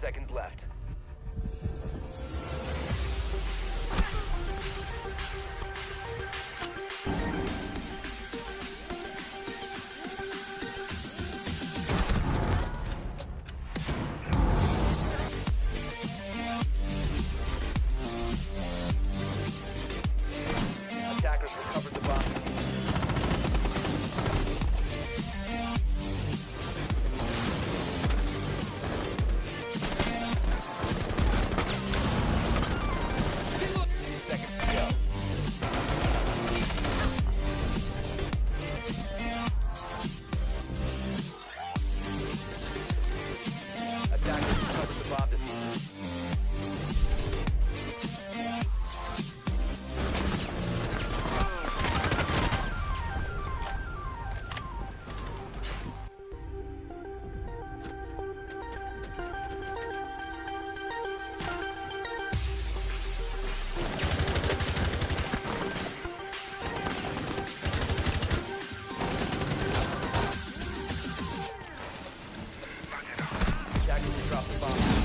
Seconds left. Attackers recovered the bomb. Drop the bomb.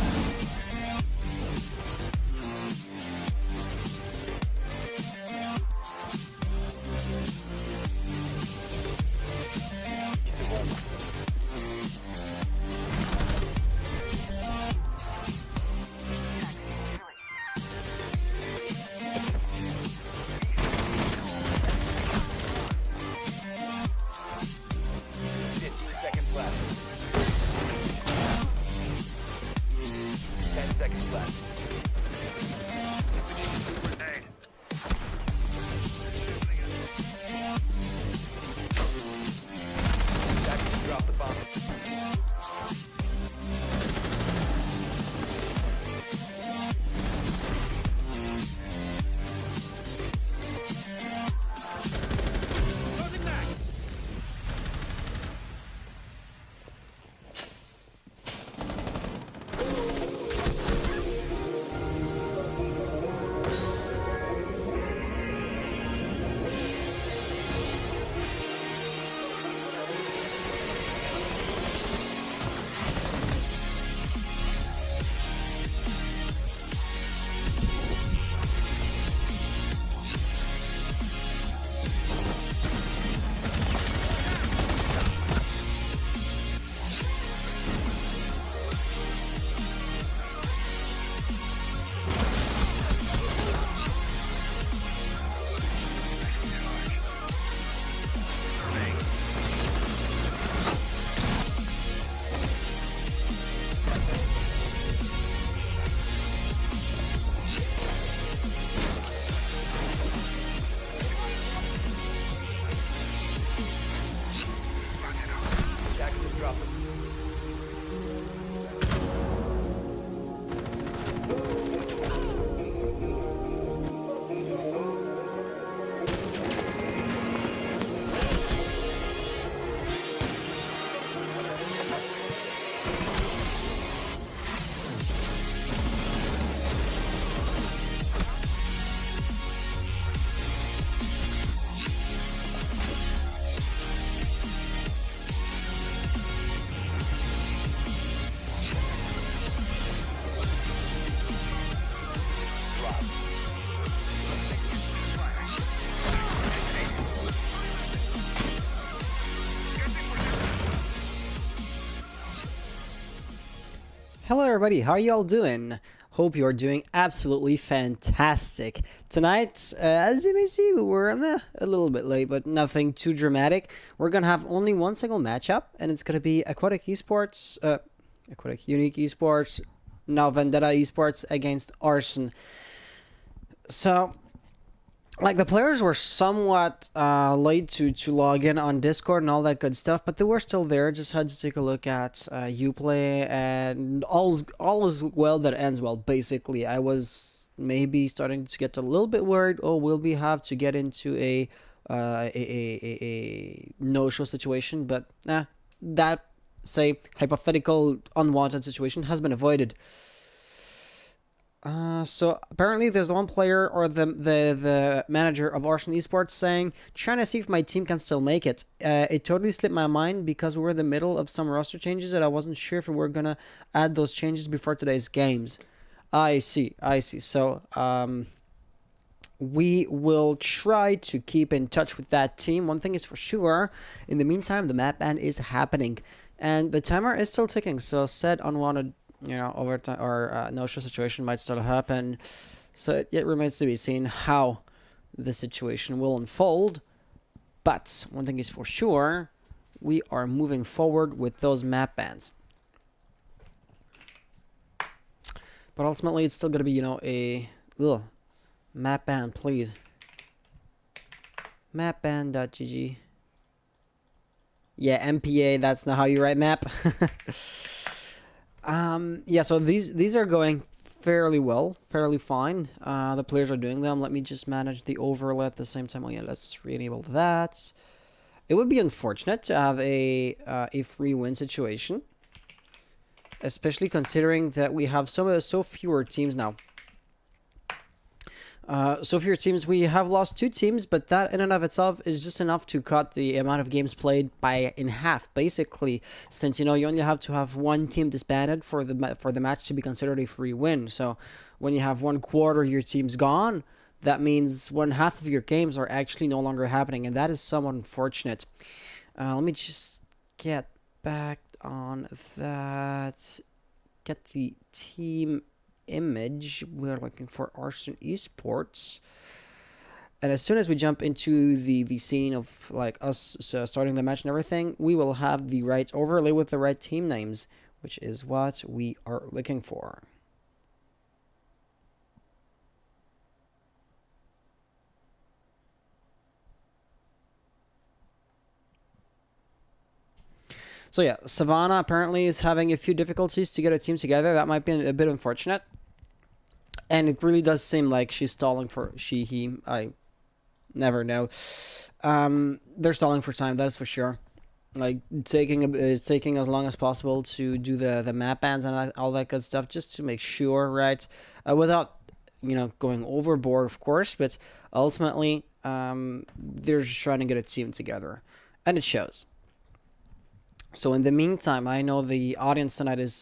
Hello everybody, how are you all doing? Hope you're doing absolutely fantastic. Tonight, as you may see, we're a little bit late, but nothing too dramatic. We're gonna have only one single matchup, and it's gonna be Aquatic Unique Esports, now Vendetta Esports against Arson. So, like, the players were somewhat late to log in on Discord and all that good stuff, but they were still there. Just had to take a look at Uplay, and all is well that ends well. Basically, I was maybe starting to get a little bit worried. Oh, will we have to get into a no-show situation? But that, say, hypothetical unwanted situation has been avoided. So apparently there's one player or the manager of Arson Esports saying, trying to see if my team can still make it. It totally slipped my mind because we were in the middle of some roster changes and I wasn't sure if we were gonna add those changes before today's games. I see. So we will try to keep in touch with that team. One thing is for sure, in the meantime, the map ban is happening. And the timer is still ticking, so said unwanted overtime or no-show situation might still happen. So it remains to be seen how the situation will unfold. But one thing is for sure, we are moving forward with those map bans. But ultimately, it's still going to be, a map ban, please. Mapban.gg. Yeah, MPA, that's not how you write map. Yeah, so these are going fairly well, fairly fine. The players are doing them. Let me just manage the overlay at the same time. Oh yeah, let's re-enable that. It would be unfortunate to have a free win situation, especially considering that we have so fewer teams now. So for your teams, we have lost 2 teams, but that in and of itself is just enough to cut the amount of games played in half, basically, since you only have to have 1 team disbanded for the match to be considered a free win. So when you have 1/4 of your team's gone, that means 1/2 of your games are actually no longer happening, and that is somewhat unfortunate. Let me just get back on that. Get the team image. We're looking for Arson Esports, and as soon as we jump into the scene of like us starting the match and everything, we will have the right overlay with the right team names, which is what we are looking for. So yeah, Savannah apparently is having a few difficulties to get a team together. That might be a bit unfortunate. And it really does seem like she's stalling for he. I never know. They're stalling for time. That is for sure. Like taking as long as possible to do the map bans and all that good stuff, just to make sure, right? Without going overboard, of course. But ultimately, they're just trying to get a team together, and it shows. So in the meantime, I know the audience tonight is,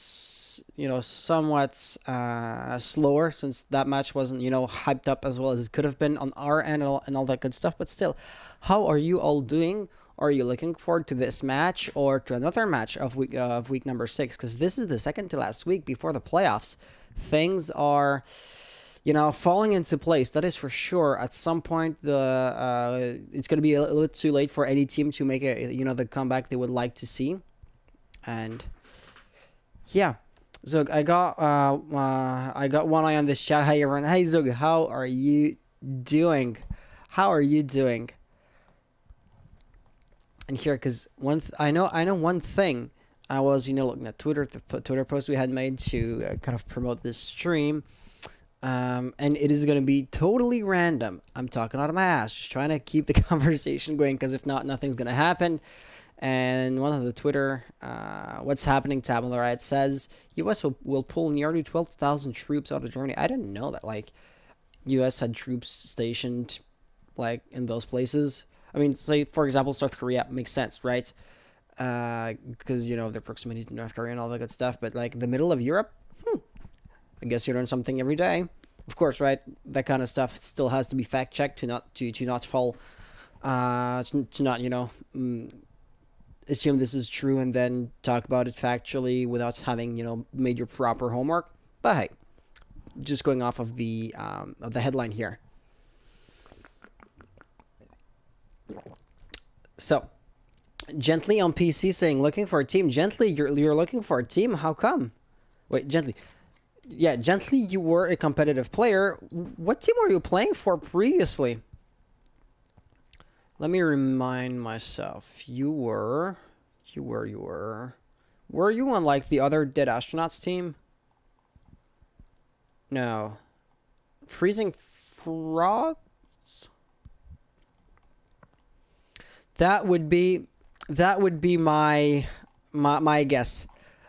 somewhat slower since that match wasn't, hyped up as well as it could have been on our end and all that good stuff. But still, how are you all doing? Are you looking forward to this match or to another match of week number 6? Because this is the second to last week before the playoffs. Things are, falling into place. That is for sure. At some point, it's going to be a little too late for any team to make the comeback they would like to see. And yeah, Zug, I got one eye on this chat. Hey everyone, hey Zug, how are you doing? How are you doing? And here, because I know one thing. I was looking at Twitter, the Twitter post we had made to kind of promote this stream. And it is going to be totally random. I'm talking out of my ass, just trying to keep the conversation going, because if not, nothing's going to happen. And one of the Twitter What's Happening tab on the right says, U.S. will pull nearly 12,000 troops out of Germany. I didn't know that, U.S. had troops stationed, in those places. I mean, say, for example, South Korea makes sense, right? Because, their proximity to North Korea and all that good stuff. But, the middle of Europe, I guess you learn something every day. Of course, right? That kind of stuff still has to be fact checked to not fall, to not assume this is true and then talk about it factually without having, made your proper homework. But hey, just going off of the headline here. So, Gently on PC saying looking for a team. Gently, you're looking for a team. How come? Wait, Gently. Yeah, Gently, you were a competitive player. What team were you playing for previously? Let me remind myself. Were you on like the other Dead Astronauts team? No. Freezing Frogs? That would be my guess.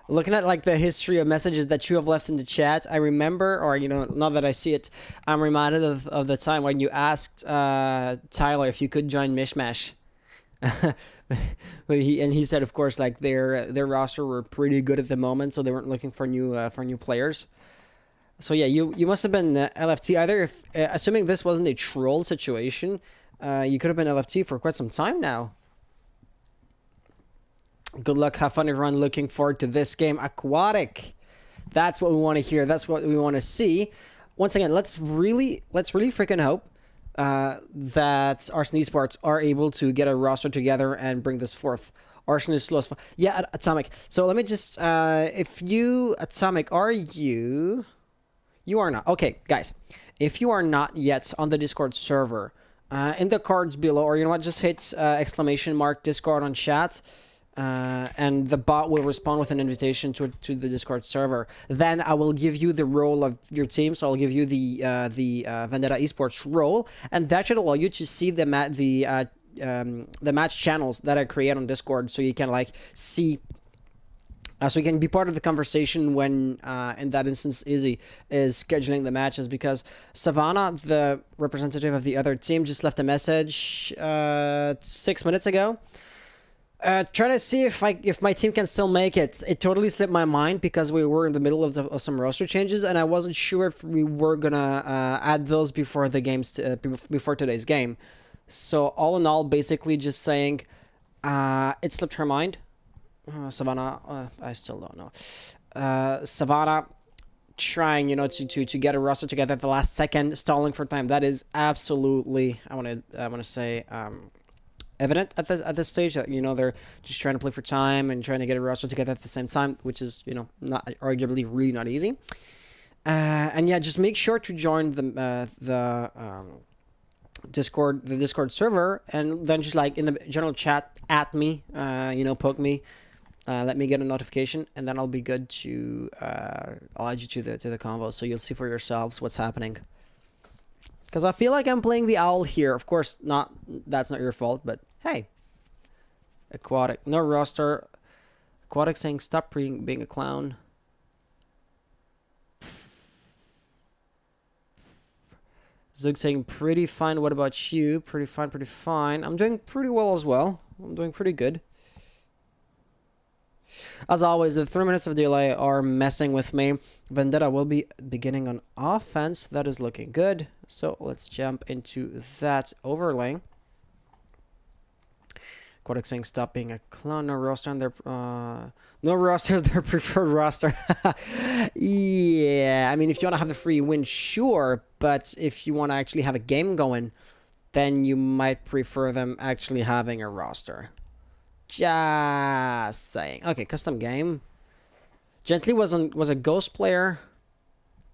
Looking at like the history of messages that you have left in the chat, I remember, or now that I see it, I'm reminded of the time when you asked Tyler if you could join Mishmash. He said, of course, like their roster were pretty good at the moment, so they weren't looking for new players. So yeah, you must have been LFT either. If, assuming this wasn't a troll situation, you could have been LFT for quite some time now. Good luck, have fun, everyone. Looking forward to this game. Aquatic. That's what we want to hear. That's what we want to see. Once again, let's really freaking hope that Arson Esports are able to get a roster together and bring this forth. Arson is slow as fuck. Yeah, Atomic. So let me just, if you, Atomic, are you? You are not. Okay, guys. If you are not yet on the Discord server, in the cards below, or you know what, just hit !Discord on chat. And the bot will respond with an invitation to the Discord server. Then I will give you the role of your team. So I'll give you the Vendetta Esports role, and that should allow you to see the match channels that I create on Discord, so you can like see. So you can be part of the conversation when, in that instance, Izzy is scheduling the matches, because Savannah, the representative of the other team, just left a message 6 minutes ago. Trying to see if my team can still make it. It totally slipped my mind because we were in the middle of some roster changes, and I wasn't sure if we were gonna add those before the games before today's game. So all in all, basically just saying, it slipped her mind. Savannah, I still don't know. Savannah trying, to get a roster together at the last second, stalling for time. That is absolutely, I want to say, evident at this stage that they're just trying to play for time and trying to get a roster together at the same time, which is not arguably really not easy. And yeah, just make sure to join the Discord server, and then just like in the general chat at me, poke me, let me get a notification, and then I'll be good to I'll add you to the convo, so you'll see for yourselves what's happening. Because I feel like I'm playing the owl here. Of course, that's not your fault, but hey. Aquatic. No roster. Aquatic saying stop being a clown. Zug saying pretty fine. What about you? Pretty fine, pretty fine. I'm doing pretty well as well. I'm doing pretty good. As always, the 3 minutes of delay are messing with me. Vendetta will be beginning on offense. That is looking good. So let's jump into that overlay. Kodak saying stop being a clown. No roster on their no roster is their preferred roster. Yeah, I mean, if you want to have the free win, sure, but if you want to actually have a game going, then you might prefer them actually having a roster. Just saying. Okay, custom game. Gently was a Ghost player.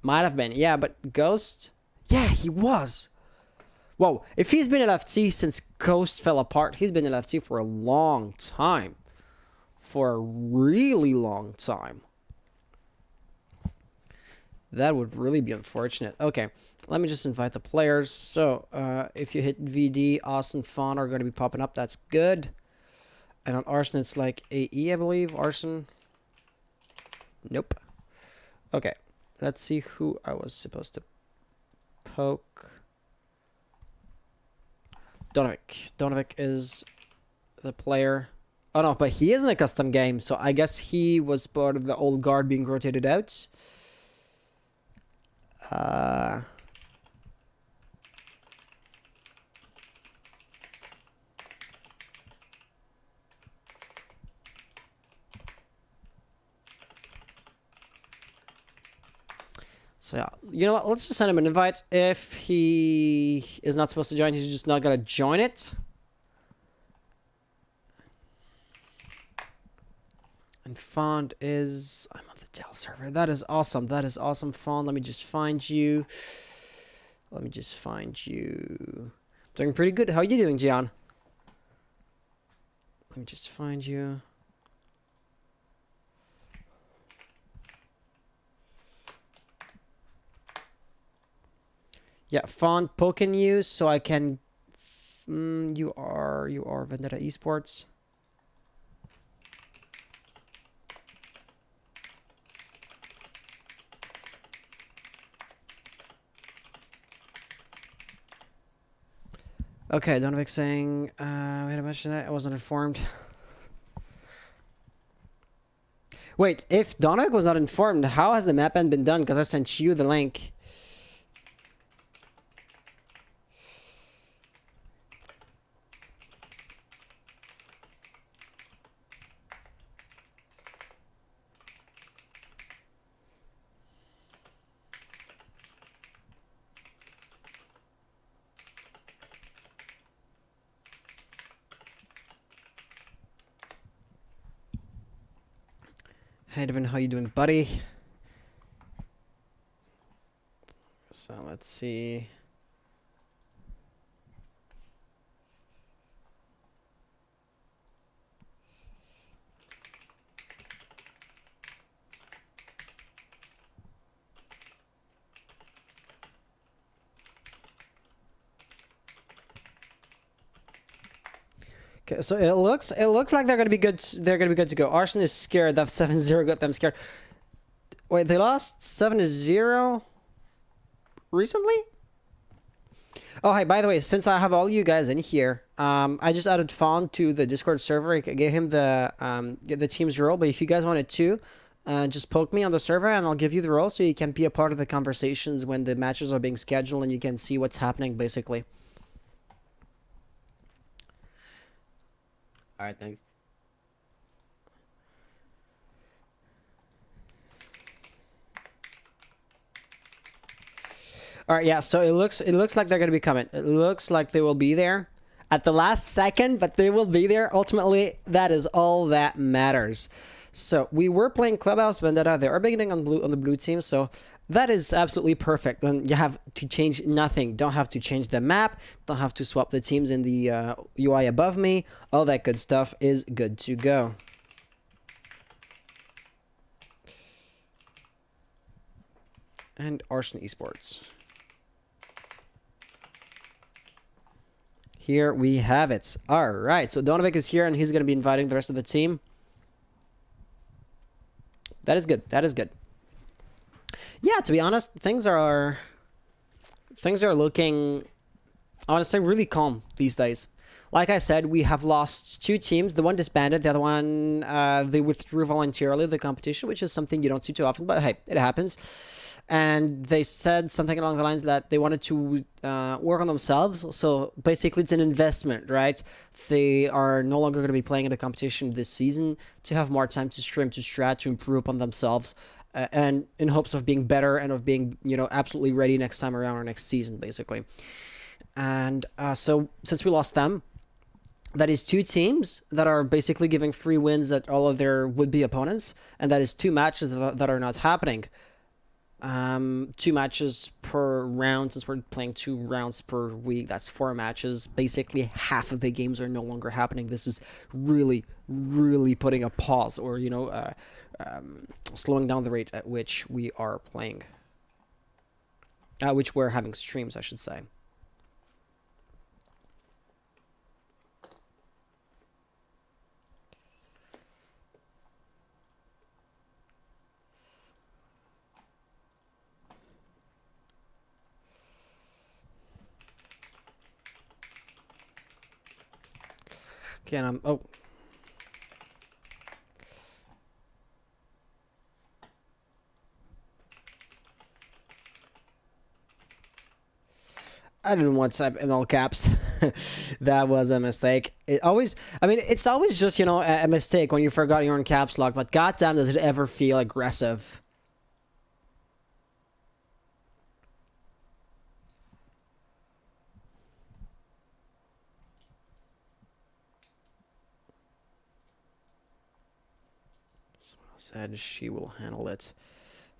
Might have been. Yeah, but Ghost? Yeah, he was. Whoa, if he's been LFT since Ghost fell apart, he's been LFT for a long time. For a really long time. That would really be unfortunate. Okay, let me just invite the players. So, if you hit VD, Austin, Fawn are going to be popping up. That's good. And on Arson, it's like AE, I believe. Arson. Nope. Okay. Let's see who I was supposed to poke. Donovic. Donovic is the player. Oh, no, but he is in a custom game. So I guess he was part of the old guard being rotated out. So yeah, you know what? Let's just send him an invite. If he is not supposed to join, he's just not gonna join it. And Fond is... I'm on the DAL server. That is awesome. That is awesome, Fond. Let me just find you. Let me just find you. Doing pretty good. How are you doing, Gian? Let me just find you. Yeah, Font poking you so I can. You are Vendetta Esports. Okay, Donovic saying, wait a minute, I wasn't informed. Wait, if Donovic was not informed, how has the map end been done? Because I sent you the link. Hey Devin, how you doing, buddy? So let's see. Okay, so it looks like they're gonna be good. They're gonna be good to go. Arson is scared. That 7-0 got them scared. Wait, they lost 7-0 recently? Oh, hey, by the way, since I have all you guys in here, I just added Fawn to the Discord server. I gave him the team's role, but if you guys wanted to, just poke me on the server and I'll give you the role so you can be a part of the conversations when the matches are being scheduled and you can see what's happening, basically. All right, thanks. All right, yeah. So it looks like they're gonna be coming. It looks like they will be there at the last second, but they will be there. Ultimately, that is all that matters. So we were playing ClubHouse Vendetta. They are beginning on the blue team, so that is absolutely perfect. When you have to change nothing, don't have to change the map, don't have to swap the teams in the UI above me. All that good stuff is good to go. And Arson Esports. Here we have it. All right, so Donovic is here and he's going to be inviting the rest of the team. That is good. That is good. Yeah, to be honest, things are looking, I want to say, really calm these days. Like I said, we have lost 2 teams. The one disbanded, the other one they withdrew voluntarily the competition, which is something you don't see too often, but hey, it happens. And they said something along the lines that they wanted to work on themselves. So basically, it's an investment, right? They are no longer going to be playing in the competition this season to have more time to stream, to strat, to improve upon themselves, and in hopes of being better and of being, you know, absolutely ready next time around or next season, basically. And so since we lost them, that is 2 teams that are basically giving free wins at all of their would-be opponents, and that is 2 matches that are not happening. 2 matches per round, since we're playing 2 rounds per week. That's 4 matches. Basically, half of the games are no longer happening. This is really, really putting a pause, or, you know, slowing down the rate at which we are playing. Which we're having streams, I should say. Okay, and I'm... Oh. I didn't WhatsApp in all caps. That was a mistake. It always... I mean, it's always just, you know, a mistake when you forgot you're in caps lock, but goddamn does it ever feel aggressive. Said she will handle it.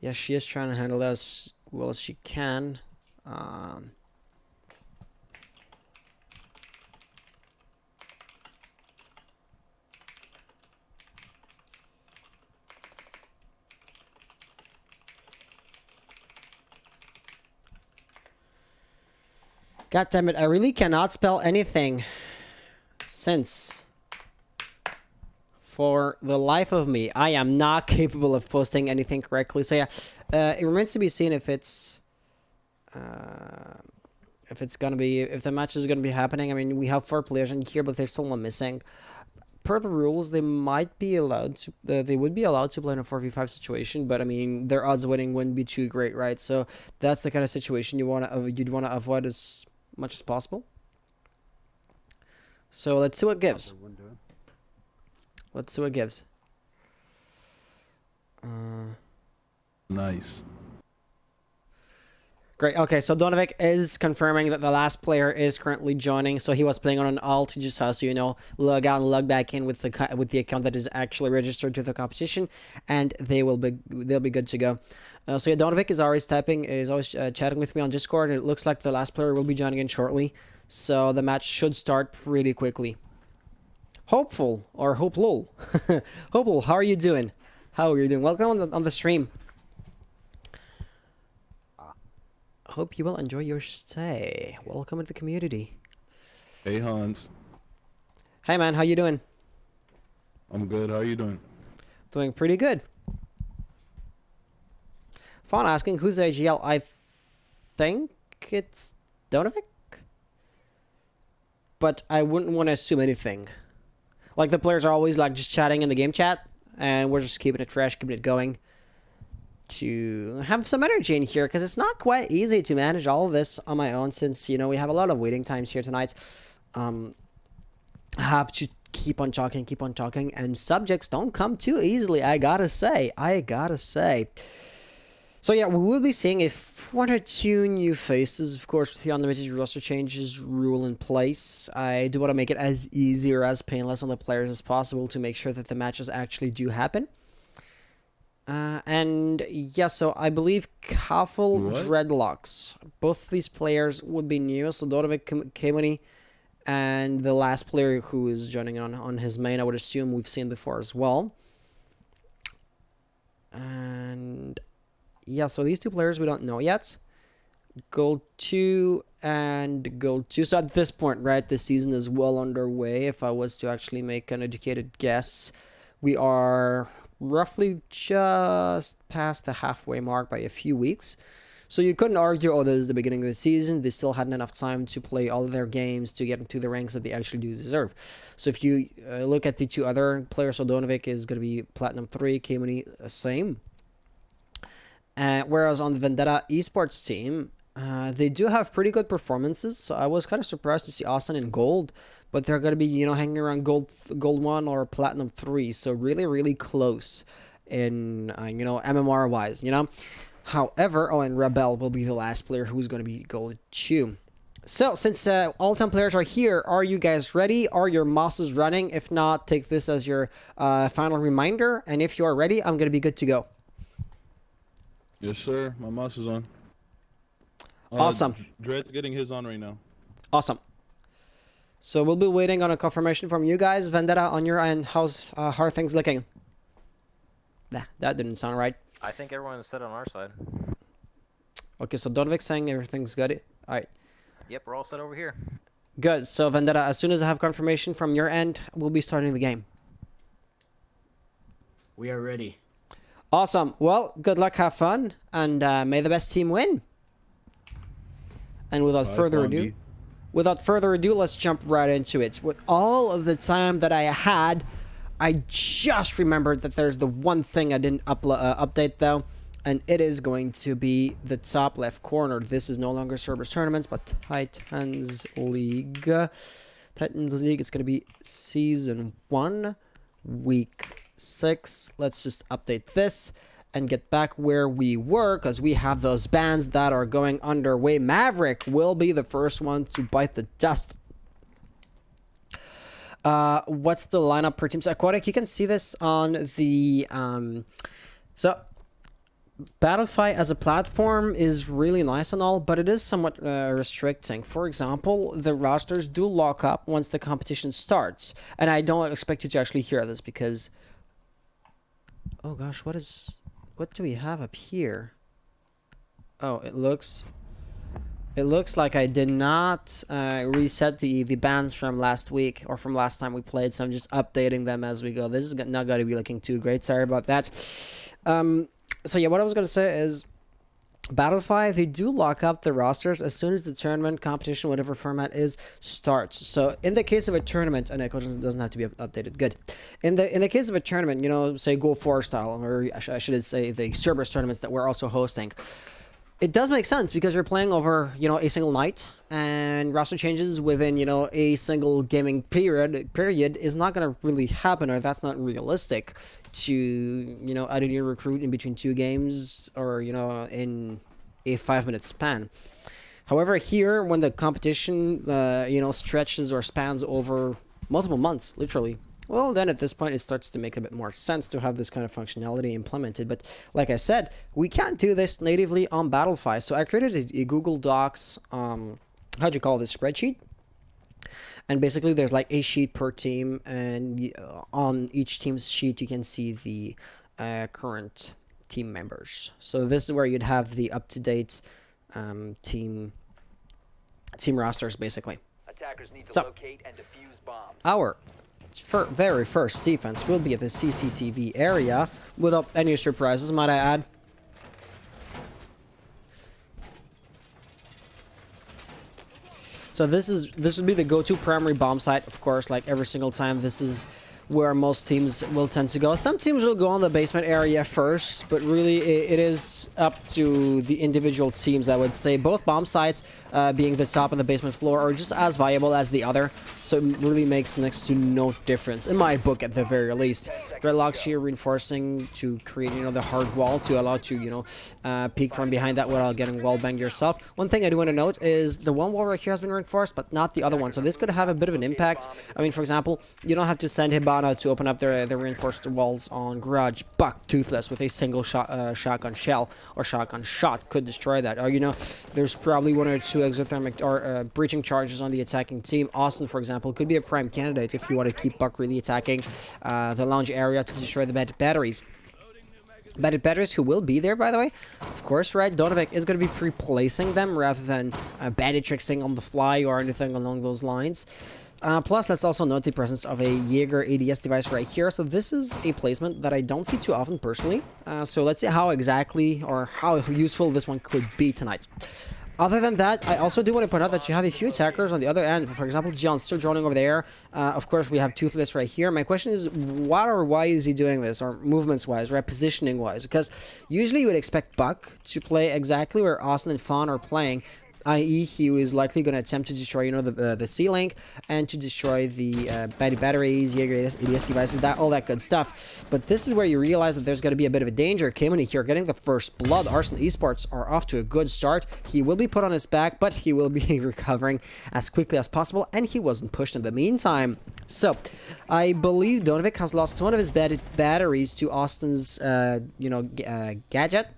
Yes, she is trying to handle that as well as she can. God damn it, I really cannot spell anything. Since, for the life of me, I am not capable of posting anything correctly. So yeah, it remains to be seen if it's gonna be, if the match is gonna be happening. I mean, we have 4 players in here, but there's still one missing. Per the rules, they might be allowed to, they would be allowed to play in a 4v5 situation, but I mean, their odds of winning wouldn't be too great, right? So that's the kind of situation you'd want to avoid as much as possible. So let's see what gives. Let's see what gives. Nice. Great. Okay, so Donovic is confirming that the last player is currently joining. So he was playing on an alt, just so you know, log out and log back in with the account that is actually registered to the competition, and they'll be good to go. So yeah, Donovic is always chatting with me on Discord, and it looks like the last player will be joining in shortly. So the match should start pretty quickly. Hopeful, or hopeful. Hopeful, how are you doing? How are you doing? Welcome on the stream. Hope you will enjoy your stay. Welcome to the community. Hey, Hans. Hey, man, how you doing? I'm good. How are you doing? Doing pretty good. Fawn asking, who's the AGL? I think it's Donovic? But I wouldn't want to assume anything. Like, the players are always, like, just chatting in the game chat, and we're just keeping it fresh, keeping it going to have some energy in here, because it's not quite easy to manage all of this on my own, since, you know, we have a lot of waiting times here tonight. I have to keep on talking, and subjects don't come too easily, I gotta say. So yeah, we will be seeing if 1 or 2 new faces, of course, with the unlimited roster changes rule in place. I do want to make it as easy or as painless on the players as possible to make sure that the matches actually do happen. And yeah, so I believe Kaffel, Dreadlocks, both these players would be new. So Donovic, Kemoni, and the last player who is joining on his main, I would assume we've seen before as well. And yeah, so these 2 players we don't know yet. Gold 2 and Gold 2. So at this point, right, the season is well underway. If I was to actually make an educated guess, we are roughly just past the halfway mark by a few weeks. So you couldn't argue, oh, this is the beginning of the season. They still hadn't enough time to play all of their games to get into the ranks that they actually do deserve. So if you look at the 2 other players, so Donovic is going to be Platinum 3, Kemoni, same. Whereas on the Vendetta Esports team, they do have pretty good performances. So I was kind of surprised to see Arson in gold, but they're going to be, you know, hanging around gold 1 or platinum 3. So really, really close in, you know, MMR wise, you know. However, and Rebel will be the last player who's going to be gold 2. So since all 10 players are here, are you guys ready? Are your mosses running? If not, take this as your final reminder. And if you are ready, I'm going to be good to go. Yes, sir. My mouse is on. Awesome. Dread's getting his on right now. Awesome. So we'll be waiting on a confirmation from you guys. Vendetta, on your end, how are things looking? Nah, that didn't sound right. I think everyone's set on our side. Okay, so Donovic saying everything's good. All right. Yep, we're all set over here. Good. So Vendetta, as soon as I have confirmation from your end, we'll be starting the game. We are ready. Awesome. Well, good luck, have fun, and may the best team win. And without further ado, let's jump right into it. With all of the time that I had, I just remembered that there's the one thing I didn't update though, and it is going to be the top left corner. This is no longer Cerberus Tournaments, but Titans League. Titans League is going to be Season 1, Week 6. Let's just update this and get back where we were, because we have those bans that are going underway. Maverick will be the first one to bite the dust. What's the lineup per team? So Aquatic, you can see this on the so Battlefy as a platform is really nice and all, but it is somewhat restricting. For example, the rosters do lock up once the competition starts, and I don't expect you to actually hear this because, oh gosh, what do we have up here? Oh, it looks like I did not reset the bans from last week or from last time we played, so I'm just updating them as we go. This is not going to be looking too great. Sorry about that. So yeah, what I was going to say is Battlefy, they do lock up the rosters as soon as the tournament, competition, whatever format is, starts. So in the case of a tournament, and it doesn't have to be updated, good. In the case of a tournament, you know, say Go 4 style, or I should say the Cerberus tournaments that we're also hosting, it does make sense because you're playing over, you know, a single night, and roster changes within, you know, a single gaming period is not going to really happen, or that's not realistic to, you know, add a new recruit in between 2 games or, you know, in a 5-minute span. However, here, when the competition, you know, stretches or spans over multiple months, literally, well, then at this point, it starts to make a bit more sense to have this kind of functionality implemented. But like I said, we can't do this natively on Battlefy. So I created a Google Docs, how'd you call this, spreadsheet? And basically, there's like a sheet per team. And on each team's sheet, you can see the current team members. So this is where you'd have the up-to-date team rosters, basically. Attackers need to So, locate and defuse bombs. our very first defense will be at the CCTV area, without any surprises, might I add. So this would be the go-to primary bomb site, of course, like every single time. This is where most teams will tend to go. Some teams will go on the basement area first, but really it is up to the individual teams, I would say. Both bomb sites, being the top and the basement floor, are just as viable as the other, so it really makes next to no difference, in my book at the very least. Dreadlocks here reinforcing to create, you know, the hard wall to allow to, you know, peek from behind that without getting wall banged yourself. One thing I do want to note is the one wall right here has been reinforced, but not the other one, so this could have a bit of an impact. I mean, for example, you don't have to send Hibana to open up the reinforced walls on Garage. Buck Toothless with a single shotgun shell or shotgun shot could destroy that. Or, you know, there's probably 1 or 2 exothermic or breaching charges on the attacking team. Austin, for example, could be a prime candidate if you want to keep Buck really attacking the lounge area to destroy the batteries. Batteries who will be there, by the way, of course, right? Donovic is going to be replacing them rather than bandit tricksing on the fly or anything along those lines. Plus, let's also note the presence of a Jaeger ADS device right here. So this is a placement that I don't see too often personally. So let's see how exactly or how useful this one could be tonight. Other than that, I also do want to point out that you have a few attackers on the other end. For example, John still droning over there. Of course, we have Toothless right here. My question is, what or why is he doing this? Or movements-wise, right? Positioning-wise? Because usually you would expect Buck to play exactly where Austin and Fawn are playing, i.e. he is likely going to attempt to destroy, you know, the C-Link and to destroy the batteries, Jaeger ADS devices, all that good stuff. But this is where you realize that there's going to be a bit of a danger. Kamini here getting the first blood. Arson Esports are off to a good start. He will be put on his back, but he will be recovering as quickly as possible, and he wasn't pushed in the meantime. So, I believe Donovic has lost one of his batteries to Austin's, you know, gadget.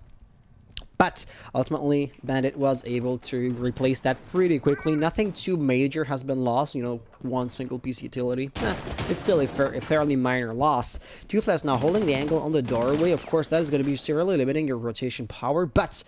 But ultimately, Bandit was able to replace that pretty quickly. Nothing too major has been lost. You know, one single piece utility. It's still a fairly minor loss. Toothless now holding the angle on the doorway. Of course, that is going to be severely limiting your rotation power. But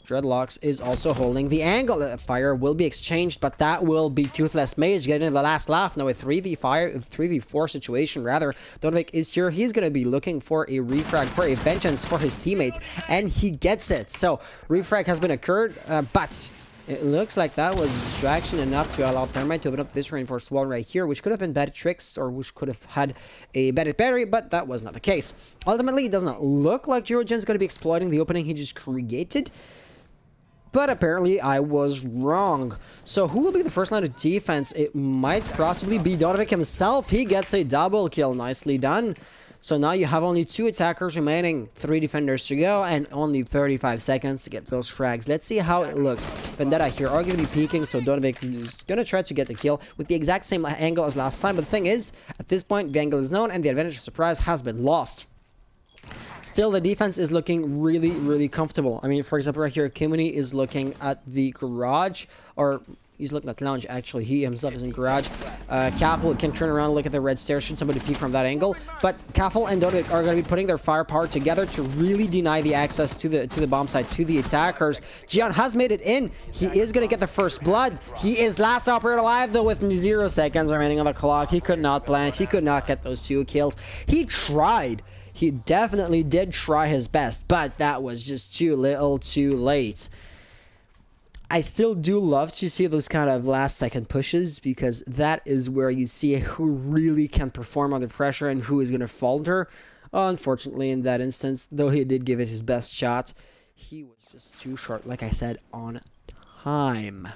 Dreadlocks is also holding the angle. Fire will be exchanged, but that will be Toothless Mage getting the last laugh. Now a 3v4 situation, rather. Donovic is here. He's going to be looking for a refrag, for a vengeance for his teammate, and he gets it. So, refrag has been occurred, but it looks like that was distraction enough to allow Thermite to open up this reinforced wall right here, which could have been bad tricks, or which could have had a bad battery, but that was not the case. Ultimately, it does not look like Jirogen is going to be exploiting the opening he just created. But apparently I was wrong. So who will be the first line of defense? It might possibly be Donovic himself. He gets a double kill. Nicely done. So now you have only 2 attackers remaining, 3 defenders to go, and only 35 seconds to get those frags. Let's see how it looks. Vendetta here are going to be peeking, so Donovic is going to try to get the kill with the exact same angle as last time. But the thing is, at this point, the angle is known, and the advantage of surprise has been lost. Still, the defense is looking really, really comfortable. I mean, for example, right here, Kimuni is looking at the garage, or he's looking at the lounge, actually. He himself is in garage. Kaffel can turn around and look at the red stairs should somebody peek from that angle. But Kaffel and Dodovic are going to be putting their firepower together to really deny the access to the bomb site, to the attackers. Gian has made it in. He is going to get the first blood. He is last operator alive, though, with 0 seconds remaining on the clock. He could not plant. He could not get those 2 kills. He tried. He definitely did try his best, but that was just too little too late. I still do love to see those kind of last second pushes, because that is where you see who really can perform under pressure and who is going to falter. Unfortunately, in that instance, though he did give it his best shot, he was just too short, like I said, on time.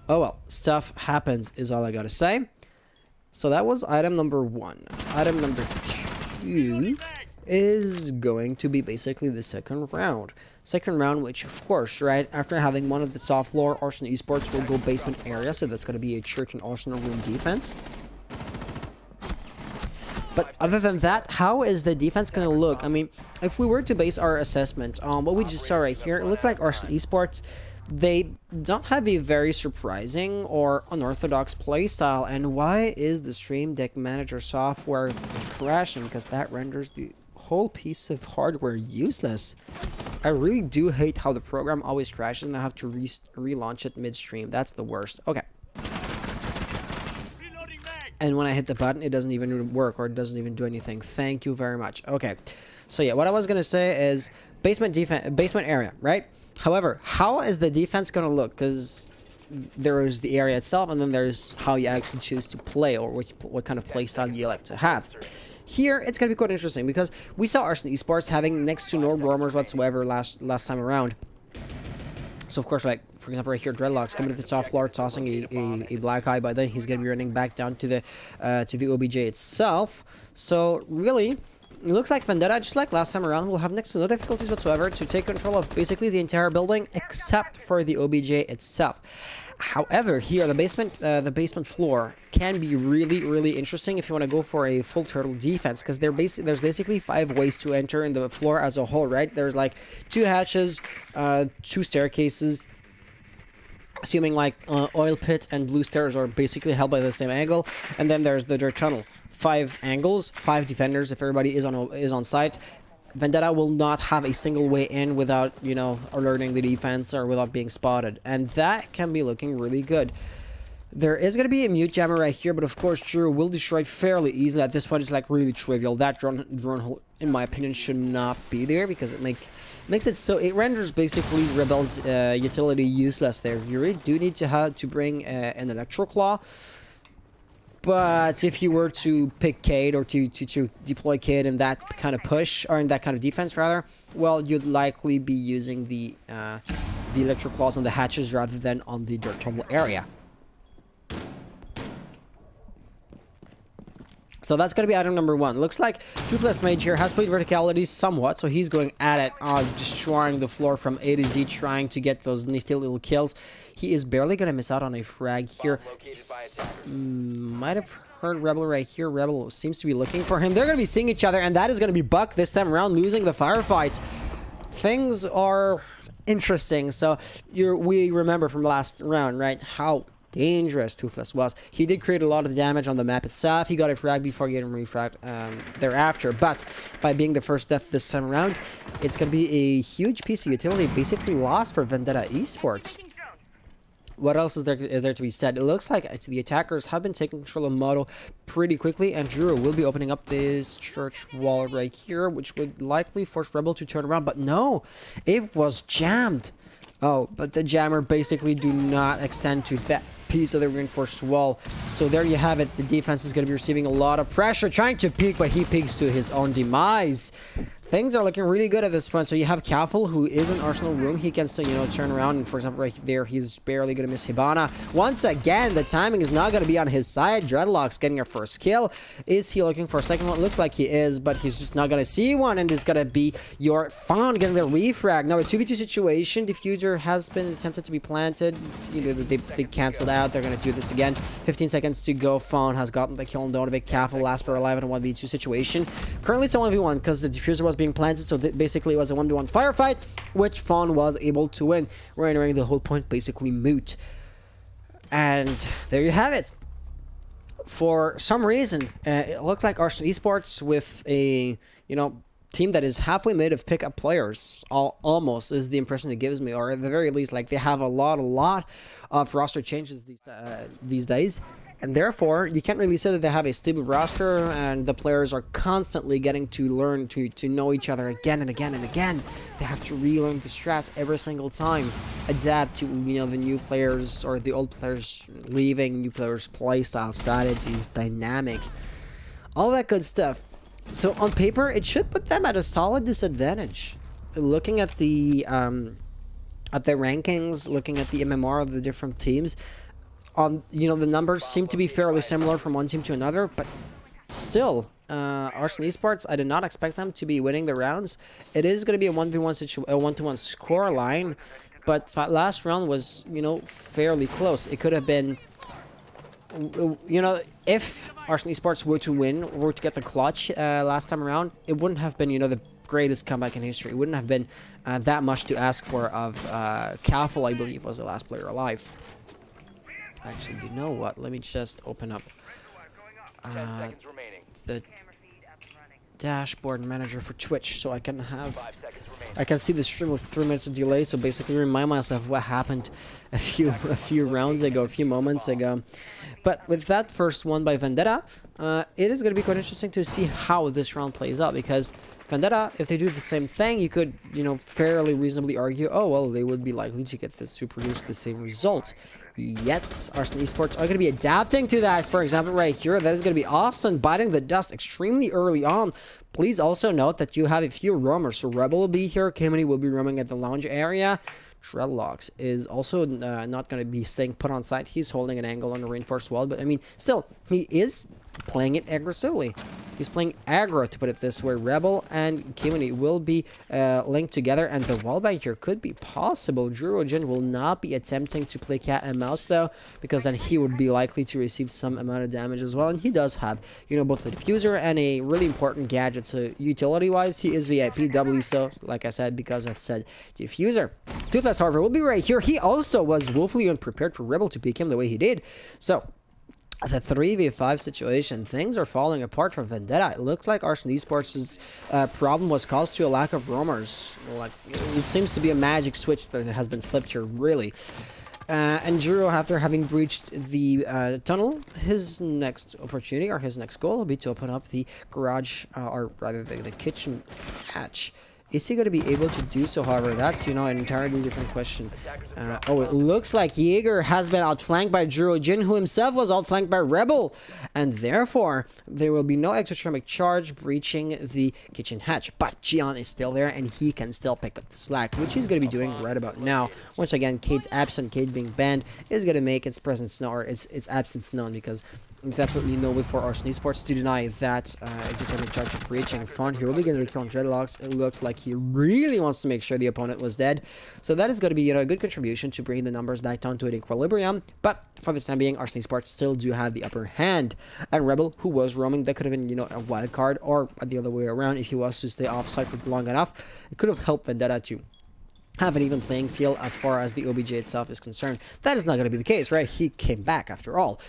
Oh well, stuff happens is all I gotta say. So that was item number 1. Item number 2 is going to be basically the second round. Second round, which of course, right, after having one of the top floor, Arson Esports will go basement area, so that's going to be a church and arsenal room defense. But other than that, how is the defense going to look? I mean, if we were to base our assessment on what we just saw right here, it looks like Arson Esports, they don't have a very surprising or unorthodox playstyle. And why is the Stream Deck Manager software crashing? Because that renders the whole piece of hardware useless. I really do hate how the program always crashes and I have to relaunch it midstream. That's the worst. Okay. And when I hit the button, it doesn't even work, or it doesn't even do anything. Thank you very much. Okay. So yeah, what I was gonna say is basement area, right? However, how is the defense gonna look? Because there is the area itself, and then there's how you actually choose to play, or what kind of play style you like to have. Here, it's gonna be quite interesting because we saw Arson Esports having next to no roamers whatsoever last time around. So of course, like for example, right here, Dreadlocks coming to the top floor, tossing a black eye, but then he's gonna be running back down to the OBJ itself. So really, it looks like Vendetta, just like last time around, will have next to no difficulties whatsoever to take control of basically the entire building, except for the OBJ itself. However, here the basement floor can be really interesting if you want to go for a full turtle defense, because there's basically 5 ways to enter in the floor as a whole, right? There's like 2 hatches, 2 staircases, assuming like oil pit and blue stairs are basically held by the same angle, and then there's the dirt tunnel. 5 angles, 5 defenders if everybody is on site. Vendetta will not have a single way in without, you know, alerting the defense or without being spotted, and that can be looking really good. There is going to be a mute jammer right here, but of course Drew will destroy it fairly easily. At this point, it's like really trivial. That drone hole, in my opinion, should not be there, because it makes it so it renders basically Rebel's utility useless there. You really do need to bring an Electro Claw. But if you were to pick Cade, or to deploy Cade in that kind of push, or in that kind of defense rather, well, you'd likely be using the Electro Claws on the hatches rather than on the dirt tunnel area. So that's going to be item number 1. Looks like Toothless Mage here has played verticality somewhat, so he's going at it, destroying the floor from A to Z, trying to get those nifty little kills. He is barely going to miss out on a frag here. Might have heard Rebel right here. Rebel seems to be looking for him. They're going to be seeing each other, and that is going to be Buck this time around, losing the firefight. Things are interesting. So we remember from last round, right, how dangerous Toothless was. He did create a lot of damage on the map itself. He got a frag before getting refragged thereafter, but by being the first death this time around, it's going to be a huge piece of utility basically lost for Vendetta Esports. What else is there to be said? It looks like the attackers have been taking control of Moto pretty quickly, and Drew will be opening up this church wall right here, which would likely force Rebel to turn around, but no, it was jammed. Oh, but the jammer basically do not extend to that piece of the reinforced wall. So there you have it. The defense is going to be receiving a lot of pressure, trying to peek, but he peeks to his own demise. Things are looking really good at this point. So you have Kaffel, who is in Arsenal room. He can still, turn around. And for example, right there, he's barely going to miss Hibana. Once again, the timing is not going to be on his side. Dreadlock's getting a first kill. Is he looking for a second one? Looks like he is, but he's just not going to see one. And it's going to be your Fawn getting the refrag. Now, a 2v2 situation. Diffuser has been attempted to be planted. They canceled out. They're going to do this again. 15 seconds to go. Fawn has gotten the kill on Donovic. Kaffel last player alive in a 1v2 situation. Currently, it's a 1v1 because the Diffuser was being planted, so basically it was a 1v1 firefight, which Fawn was able to win, rendering the whole point basically moot. And there you have it. For some reason, it looks like Arson Esports, with a team that is halfway made of pickup players, almost is the impression it gives me, or at the very least, like they have a lot of roster changes these days. And therefore, you can't really say that they have a stable roster, and the players are constantly getting to learn to know each other again and again and again. They have to relearn the strats every single time, adapt to the new players or the old players leaving, new players' playstyle, strategies, dynamic, all that good stuff. So on paper, it should put them at a solid disadvantage. Looking at the rankings, looking at the MMR of the different teams. The numbers seem to be fairly similar from one team to another, but still, Arson Esports, I did not expect them to be winning the rounds. It is going to be a 1v1 score line, but that last round was, fairly close. It could have been, if Arson Esports were to get the clutch last time around, it wouldn't have been, the greatest comeback in history. It wouldn't have been that much to ask for of Kaffel, I believe, was the last player alive. Actually, you know what? Let me just open up the dashboard manager for Twitch so I can see the stream with 3 minutes of delay. So basically, remind myself what happened a few rounds ago, a few moments ago. But with that first one by Vendetta, it is going to be quite interesting to see how this round plays out, because Vendetta, if they do the same thing, you could, fairly reasonably argue, oh well, they would be likely to get this to produce the same result. Yet, Arson Esports are going to be adapting to that. For example, right here, that is going to be Austin biting the dust extremely early on. Please also note that you have a few roamers. So Rebel will be here. Kimony will be roaming at the lounge area. Dreadlocks is also not going to be staying put on site. He's holding an angle on the reinforced wall. But, I mean, still, he is playing it aggressively. He's playing aggro, to put it this way. Rebel and Kimony will be linked together, and the wallbang here could be possible. Jurojin will not be attempting to play cat and mouse, though, because then he would be likely to receive some amount of damage as well. And he does have, both the diffuser and a really important gadget. So utility-wise, he is VIP, doubly so, like I said, because I said diffuser. Toothless, however, will be right here. He also was woefully unprepared for Rebel to pick him the way he did. So the 3v5 situation, things are falling apart for Vendetta. It looks like Arson Esports' problem was caused to a lack of roamers. Like, it seems to be a magic switch that has been flipped here, really. And Juro, after having breached the tunnel, his next opportunity, or his next goal, will be to open up the garage, or rather the kitchen hatch. Is he going to be able to do so? However, that's, an entirely different question. Oh, it looks like Jaeger has been outflanked by Jurojin, who himself was outflanked by Rebel. And therefore, there will be no exothermic charge breaching the kitchen hatch. But Gian is still there, and he can still pick up the slack, which he's going to be doing right about now. Once again, Cade's absent, Cade being banned, is going to make its presence known, or its absence known, because there's absolutely no way for Arson Esports to deny that exothermic charge of breaching. Fun here will be getting the kill on Dreadlocks. It looks like he really wants to make sure the opponent was dead. So that is going to be, a good contribution to bringing the numbers back down to an equilibrium. But for the time being, Arson Esports still do have the upper hand. And Rebel, who was roaming, that could have been, a wild card, or the other way around, if he was to stay offside for long enough. It could have helped Vendetta to have an even playing field as far as the OBJ itself is concerned. That is not going to be the case, right? He came back after all.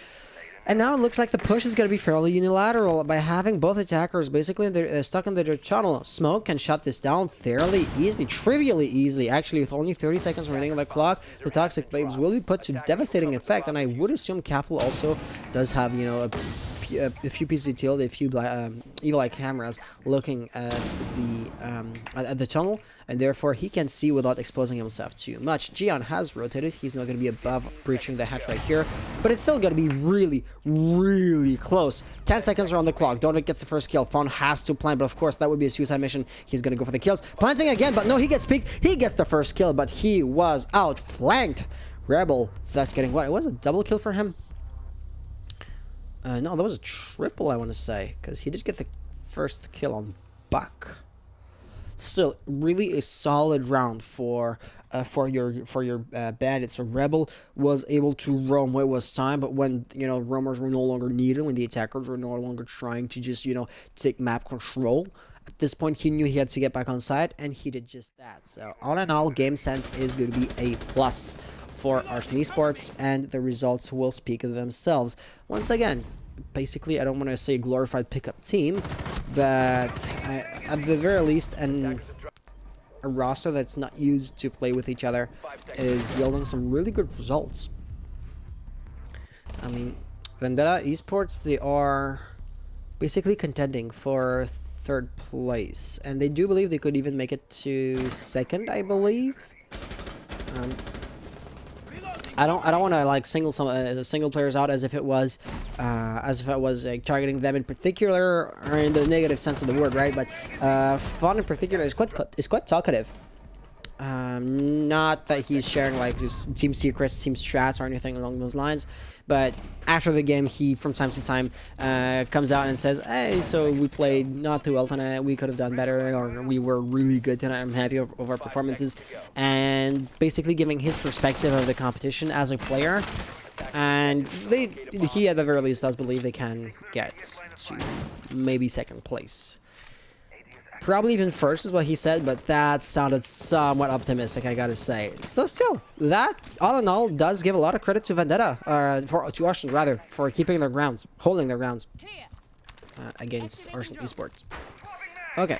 And now it looks like the push is going to be fairly unilateral by having both attackers basically stuck in the tunnel. Smoke can shut this down fairly easily, trivially easily. Actually, with only 30 seconds remaining on the clock, the Toxic Babes will be put to devastating effect. And I would assume Kaffel also does have, a few pieces of detail, a few evil eye cameras looking at the tunnel, and therefore he can see without exposing himself too much. Gian has rotated. He's not going to be above breaching the hatch right here, but it's still going to be really, really close. 10 seconds are on the clock. Donovic gets the first kill. Fawn has to plant, but of course that would be a suicide mission. He's going to go for the kills. Planting again, but no, he gets peeked. He gets the first kill, but he was outflanked. Rebel, that's getting what? It was a double kill for him. No, that was a triple, I want to say, because he did get the first kill on Buck. Still, really a solid round for your bandits. So Rebel was able to roam when it was time, but when roamers were no longer needed, when the attackers were no longer trying to just take map control. At this point, he knew he had to get back on side, and he did just that. So all in all, game sense is going to be a plus for Arson Esports, and the results will speak of themselves. Once again, basically, I don't want to say glorified pickup team, but at the very least, a roster that's not used to play with each other is yielding some really good results. I mean, Vendetta Esports, they are basically contending for third place, and they do believe they could even make it to second, I believe. I don't want to like single players out as if it was targeting them in particular, or in the negative sense of the word, right? But Fawn in particular is quite talkative. Not that he's sharing like just team secrets, team strats, or anything along those lines. But after the game, he from time to time comes out and says, "Hey, so we played not too well tonight. We could have done better, or we were really good tonight. I'm happy of our performances," and basically giving his perspective of the competition as a player. And he at the very least does believe they can get to maybe second place. Probably even first is what he said, but that sounded somewhat optimistic, I gotta say. So still, that all in all does give a lot of credit to Vendetta, to Arson rather, for keeping their grounds, holding their grounds against Arson Esports. Okay.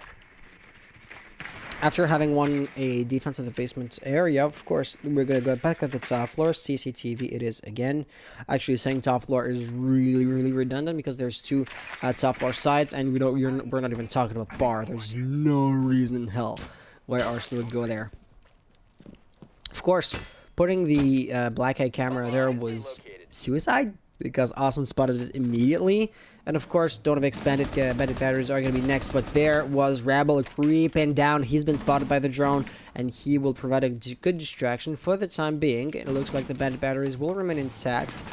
After having won a defense in the basement area, of course, we're going to go back at the top floor. CCTV it is again. Actually, saying top floor is really, really redundant because there's two top floor sides, and we're not even talking about bar. There's no reason in hell why Arson would go there. Of course, putting the black eye camera there was suicide because Arson spotted it immediately. And of course, Donovic's bandit batteries are going to be next, but there was Rebel creeping down. He's been spotted by the drone, and he will provide a good distraction for the time being. It looks like the bandit batteries will remain intact,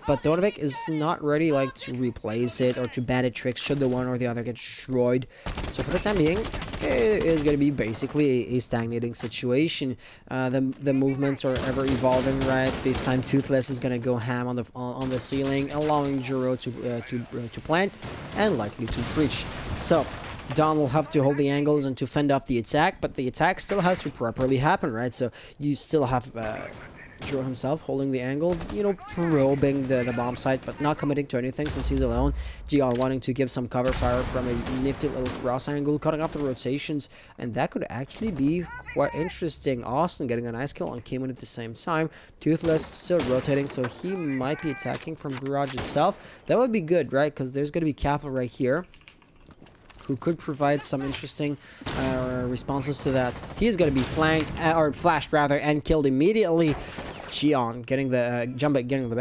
but Donovic is not ready to replace it or to bandit tricks should the one or the other get destroyed. So for the time being, it is going to be basically a stagnating situation. The movements are ever evolving, right? This time Toothless is going to go ham on the ceiling, allowing Juro to plant and likely to breach. So Don will have to hold the angles and to fend off the attack, but the attack still has to properly happen, right? So you still have Juro himself holding the angle, probing the bomb site, but not committing to anything since he's alone. Gian wanting to give some cover fire from a nifty little cross angle, cutting off the rotations, and that could actually be quite interesting. Austin getting a nice kill on Cayman at the same time. Toothless still rotating, so he might be attacking from garage itself. That would be good, right? Because there's going to be Capital right here, who could provide some interesting responses to that. He is going to be flanked, or flashed rather, and killed immediately. Gian getting the Jumbo getting the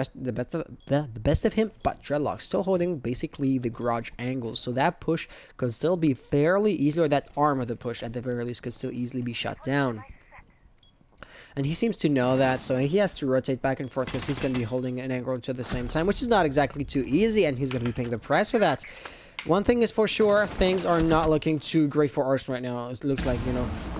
best of him, but Dreadlock still holding basically the garage angles. So that push could still be fairly easy, or that arm of the push at the very least could still easily be shut down. And he seems to know that, so he has to rotate back and forth because he's going to be holding an angle at the same time, which is not exactly too easy, and he's going to be paying the price for that. One thing is for sure, things are not looking too great for Arson right now. It looks like,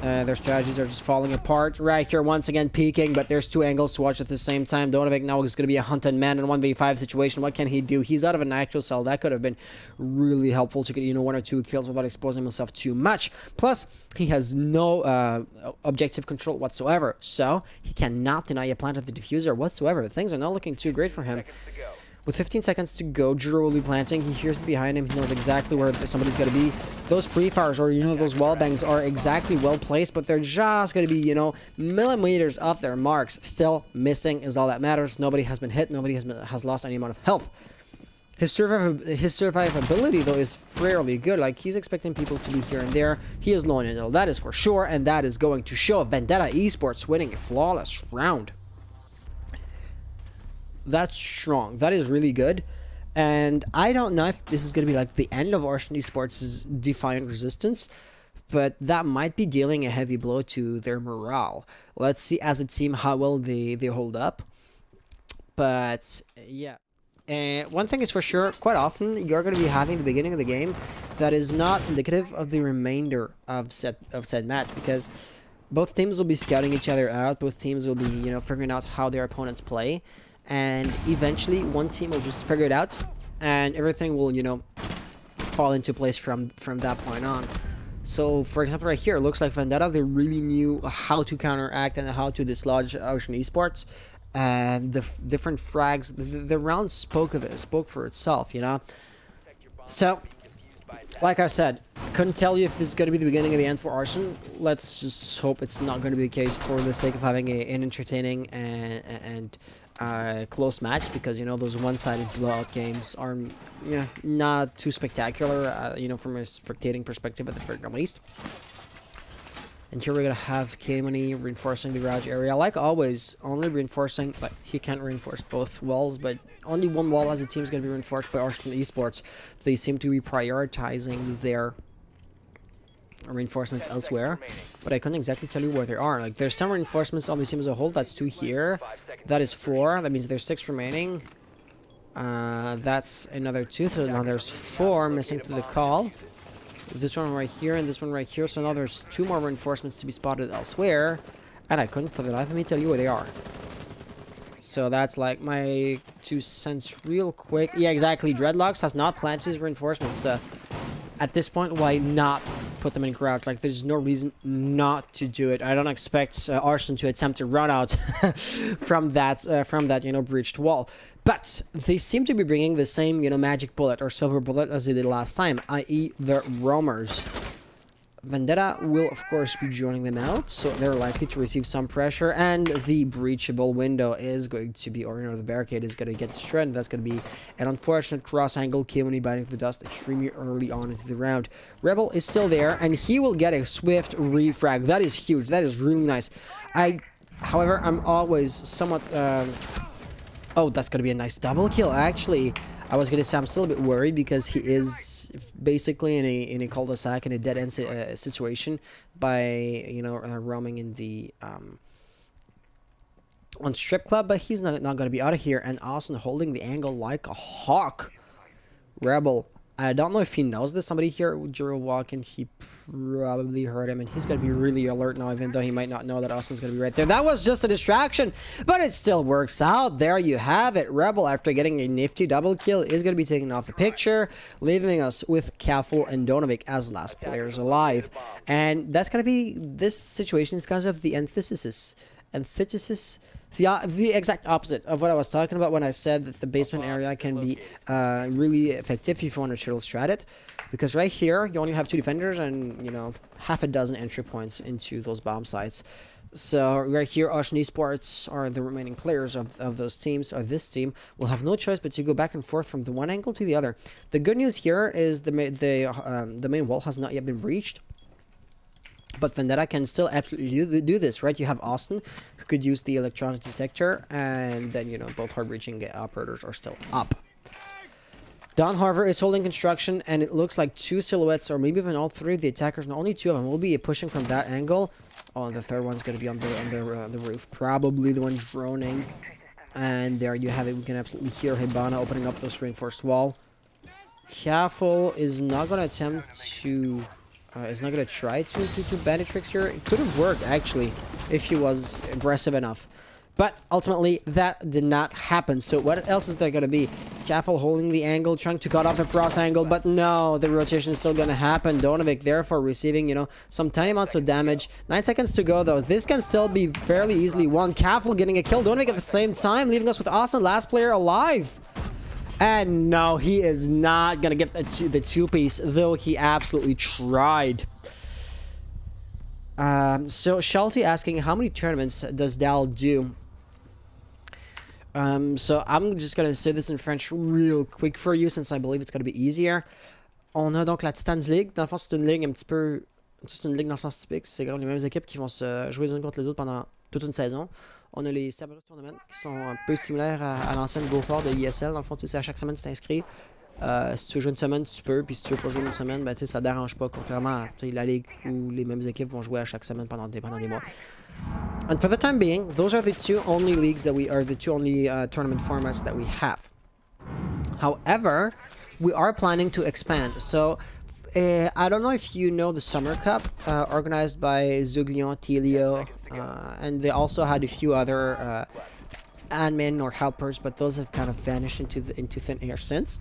their strategies are just falling apart. Right here, once again, peeking, but there's two angles to watch at the same time. Donovic now is going to be a hunted man in a 1v5 situation. What can he do? He's out of an actual cell. That could have been really helpful to get, one or two kills without exposing himself too much. Plus, he has no objective control whatsoever, so he cannot deny a plant at the diffuser whatsoever. Things are not looking too great for him. With 15 seconds to go, Juro will be planting. He hears it behind him. He knows exactly where somebody's going to be. Those pre-fires, or, those wall bangs are exactly well placed, but they're just going to be, millimeters off their marks. Still missing is all that matters. Nobody has been hit. Nobody has lost any amount of health. His survivability, though, is fairly good. Like, he's expecting people to be here and there. He is low intel, that is for sure, and that is going to show Vendetta Esports winning a flawless round. That's strong. That is really good. And I don't know if this is going to be like the end of Arson Esports' Defiant Resistance, but that might be dealing a heavy blow to their morale. Let's see as a team how well they hold up. But yeah. And one thing is for sure, quite often you're going to be having the beginning of the game that is not indicative of the remainder of said match, because both teams will be scouting each other out. Both teams will be, you know, figuring out how their opponents play, and eventually one team will just figure it out, and everything will, you know, fall into place from that point on. So, for example, right here, it looks like Vendetta, they really knew how to counteract and how to dislodge Arson Esports. And the different frags, the round spoke for itself, you know. So, like I said, couldn't tell you if this is going to be the beginning of the end for Arson. Let's just hope it's not going to be the case for the sake of having an entertaining and close match, because, you know, those one-sided blowout games are, yeah, not too spectacular, you know, from a spectating perspective at the very least. And here we're going to have K-Money reinforcing the garage area. Like always, only reinforcing, but he can't reinforce both walls, but only one wall as a team is going to be reinforced by Arson Esports. They seem to be prioritizing their reinforcements elsewhere, but I couldn't exactly tell you where they are. Like, there's 10 reinforcements on the team as a whole. That's 2 here. That is 4. That means there's 6 remaining. That's another 2. So now there's 4 missing to the call. This one right here and this one right here. So now there's 2 more reinforcements to be spotted elsewhere, and I couldn't for the life of me tell you where they are. So that's like my 2 cents real quick. Yeah, exactly. Dreadlocks has not planted his reinforcements. So at this point, why not put them in crouch? Like, there's no reason not to do it. I don't expect Arson to attempt to run out from that, you know, breached wall. But they seem to be bringing the same, you know, magic bullet or silver bullet as they did last time, i.e. the roamers. Vendetta will, of course, be joining them out, so they're likely to receive some pressure, and the breachable window is going to be, or, you know, the barricade is going to get destroyed. That's going to be an unfortunate cross angle, K-Money biting the dust extremely early on into the round. Rebel is still there, and he will get a swift refrag. That is huge. That is really nice. However, I'm always somewhat... Oh, that's going to be a nice double kill, actually. I was going to say I'm still a bit worried because he is basically in a cul-de-sac, in a dead-end situation by, you know, roaming in the on strip club, but he's not going to be out of here. And Arson holding the angle like a hawk. Rebel, I don't know if he knows this. Somebody here, Jiro walking, he probably heard him, and he's going to be really alert now, even though he might not know that Arson's going to be right there. That was just a distraction, but it still works out. There you have it. Rebel, after getting a nifty double kill, is going to be taken off the picture, leaving us with Kafel and Donovic as last players alive. And that's going to be, this situation is because of the antithesis. The exact opposite of what I was talking about when I said that the basement area can be really effective if you want to triple strat it. Because right here, you only have 2 defenders and, you know, half a dozen entry points into those bomb sites. So right here, Arson Esports, or the remaining players of those teams, or this team, will have no choice but to go back and forth from the one angle to the other. The good news here is the main wall has not yet been breached. But Vendetta can still absolutely do this, right? You have Arson, who could use the electronic detector, and then, you know, both hard-breaching operators are still up. Don, however, is holding construction, and it looks like 2 silhouettes, or maybe even all 3 of the attackers, no, only 2 of them, will be pushing from that angle. Oh, and the third one's going to be on the roof, probably the one droning. And there you have it. We can absolutely hear Hibana opening up this reinforced wall. Kafel is not going to attempt to... is not going to try to bandit tricks here. It could have worked, actually, if he was aggressive enough. But ultimately, that did not happen. So what else is there going to be? Kafel holding the angle, trying to cut off the cross angle, but no, the rotation is still going to happen. Donovic therefore receiving, you know, some tiny amounts of damage. 9 seconds to go, though. This can still be fairly easily won. Kafel getting a kill. Donovic at the same time, leaving us with Arson, last player alive. And no, he is not going to get the two-piece, though he absolutely tried. So, Shelty asking, how many tournaments does DAL do? So I'm just gonna say this in French real quick for you since I believe it's gonna be easier. On a donc la Titans League. Dans le fond, c'est une ligue un petit peu... C'est une ligue dans le sens typique. C'est comme les mêmes équipes qui vont se jouer les unes contre les autres pendant toute une saison. On a les Cerberus Tournament qui sont un peu similaires à l'ancienne Beaufort de ISL. Dans le fond, c'est à chaque semaine tu t'inscris. Si tu veux jouer une semaine, tu peux. Puis si tu veux pas jouer une semaine, ben, ça dérange pas. Contrairement à la ligue où les mêmes équipes vont jouer à chaque semaine pendant des mois. And for the time being, those are the two only leagues that we are the two only tournament formats that we have. However, we are planning to expand. So, I don't know if you know the Summer Cup organized by Zuglion, Telio, and they also had a few other admin or helpers, but those have kind of vanished into thin air since.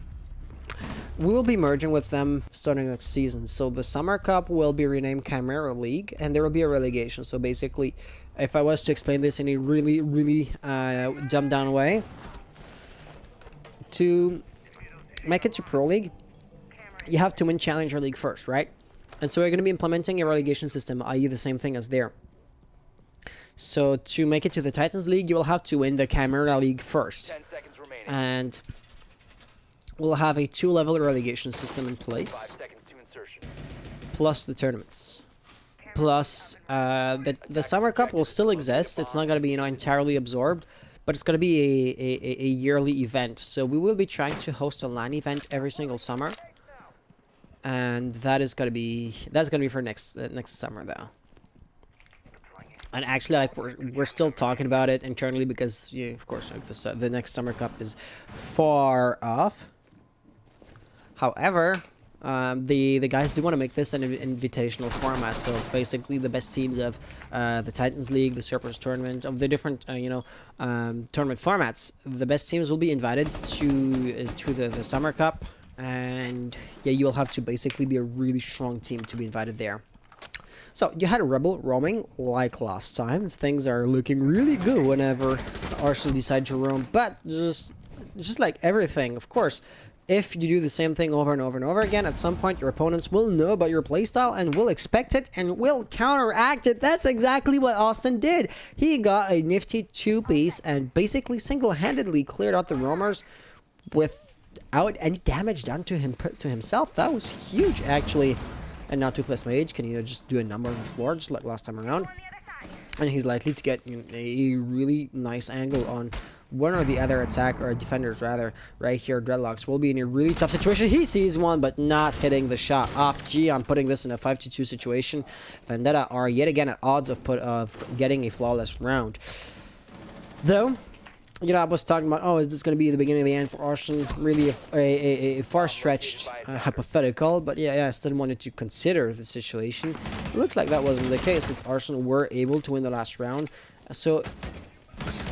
We will be merging with them starting next season. So the Summer Cup will be renamed Chimera League, and there will be a relegation. So basically, if I was to explain this in a really dumbed down way, to make it to Pro League, you have to win Challenger League first, right? And so we're going to be implementing a relegation system, i.e. the same thing as there. So to make it to the Titans League, you will have to win the Chimera League first. 10 seconds remaining. And we'll have a 2-level relegation system in 5 place, seconds to insertion. plus the tournaments. Plus, the Summer Cup will still exist. It's not going to be, entirely absorbed, but it's going to be a yearly event. So we will be trying to host a LAN event every single summer, and that's going to be for next summer though. And actually, like we're still talking about it internally because, of course, like the next Summer Cup is far off. However, the guys do want to make this an invitational format. So basically, the best teams of the Titans League, the Cerberus Tournament, of the different tournament formats, the best teams will be invited to the Summer Cup, and yeah, you'll have to basically be a really strong team to be invited there. So you had a Rebel roaming like last time. Things are looking really good whenever Arson decide to roam, but just like everything, of course, if you do the same thing over and over and over again, at some point your opponents will know about your playstyle and will expect it and will counteract it. That's exactly what Austin did. He got a nifty 2-piece and basically single-handedly cleared out the roamers without any damage done to himself. That was huge, actually. And now Toothless Mage can just do a number on the floor, just like last time around. And he's likely to get a really nice angle on one or the other attack, or defenders rather, right here. Dreadlocks will be in a really tough situation. He sees one, but not hitting the shot off. Gion putting this in a 5-2 situation. Vendetta are yet again at odds of getting a flawless round. Though, I was talking about, is this going to be the beginning of the end for Arson? Really a far-stretched hypothetical, but yeah, I still wanted to consider the situation. It looks like that wasn't the case, since Arson were able to win the last round. So,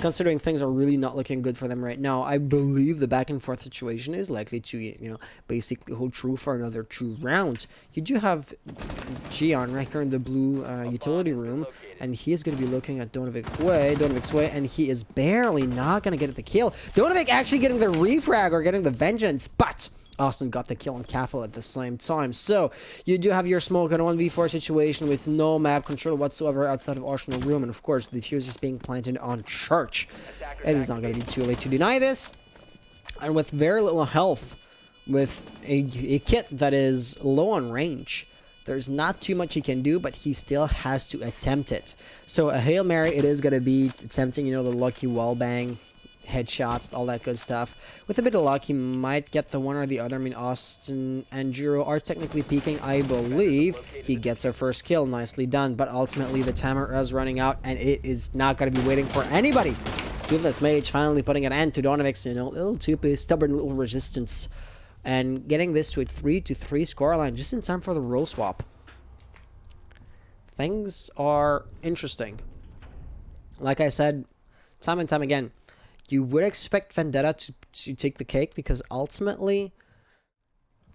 considering things are really not looking good for them right now, I believe the back-and-forth situation is likely to, basically hold true for another 2 rounds. You do have Gion right here in the blue utility room, and he is going to be looking at Donovic's way, and he is barely not going to get the kill. Donovic actually getting the refrag or getting the vengeance, but Austin got the kill on Caffel at the same time. So you do have your smoke on 1v4 situation with no map control whatsoever outside of Arsenal room, and of course the diffuse is being planted on Church. It is not going to be too late to deny this, and with very little health, with a kit that is low on range, there's not too much he can do, but he still has to attempt it. So a Hail Mary it is going to be, attempting the lucky wallbang, headshots, all that good stuff. With a bit of luck, he might get the one or the other. I mean, Austin and Jiro are technically peeking, I believe. He gets our first kill, nicely done, but ultimately the timer is running out, and it is not going to be waiting for anybody. Toothless Mage finally putting an end to Donovic's little 2-piece, stubborn little resistance, and getting this to a 3-3 scoreline just in time for the role swap. Things are interesting. Like I said, time and time again, you would expect Vendetta to take the cake, because ultimately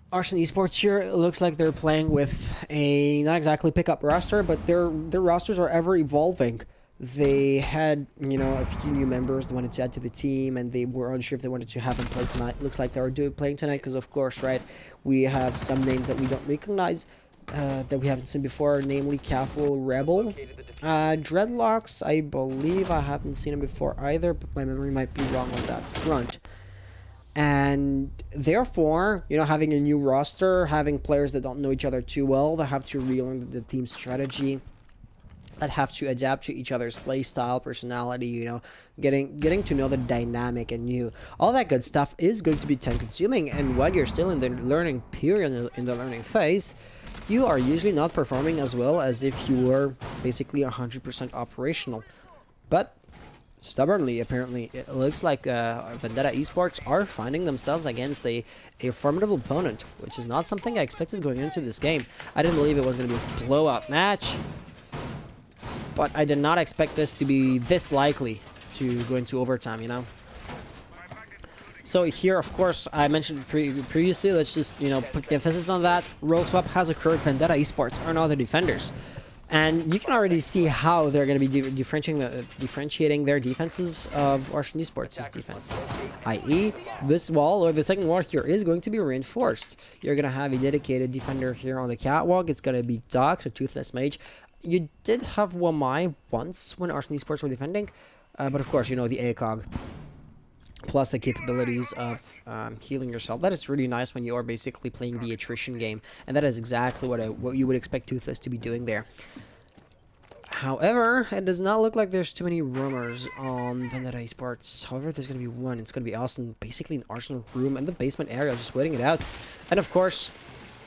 Arson Esports here looks like they're playing with a not exactly pickup roster, but their rosters are ever evolving. They had a few new members they wanted to add to the team, and they were unsure if they wanted to have them play tonight. Looks like they are playing tonight because, of course, right, we have some names that we don't recognize. that we haven't seen before, namely Careful Rebel. Dreadlocks, I believe I haven't seen him before either, but my memory might be wrong on that front. And therefore, you know, having a new roster, having players that don't know each other too well, that have to relearn the team strategy, that have to adapt to each other's play style, personality, you know, getting to know the dynamic and new, all that good stuff is going to be time consuming. And while you're still in the learning period, in the learning phase, you are usually not performing as well as if you were basically 100% operational. But stubbornly, apparently, it looks like Vendetta Esports are finding themselves against a formidable opponent, which is not something I expected going into this game. I didn't believe it was going to be a blowout match, but I did not expect this to be this likely to go into overtime, you know? So here, of course, I mentioned previously, let's just, you know, put the emphasis on that. Role swap has occurred. Vendetta Esports are now the defenders. And you can already see how they're going to be differentiating their defenses of Arson Esports' defenses. I.e., this wall, or the second wall here, is going to be reinforced. You're going to have a dedicated defender here on the catwalk. It's going to be Doc, so Toothless Mage. You did have Wamai once when Arson Esports were defending, but of course, you know, the ACOG, plus the capabilities of healing yourself. That is really nice when you are basically playing the attrition game, and that is exactly what you would expect Toothless to be doing there. However, it does not look like there's too many rumors on Vendetta Esports. However, there's going to be one. It's going to be Arson, basically an Arsenal room in the basement area, just waiting it out. And of course,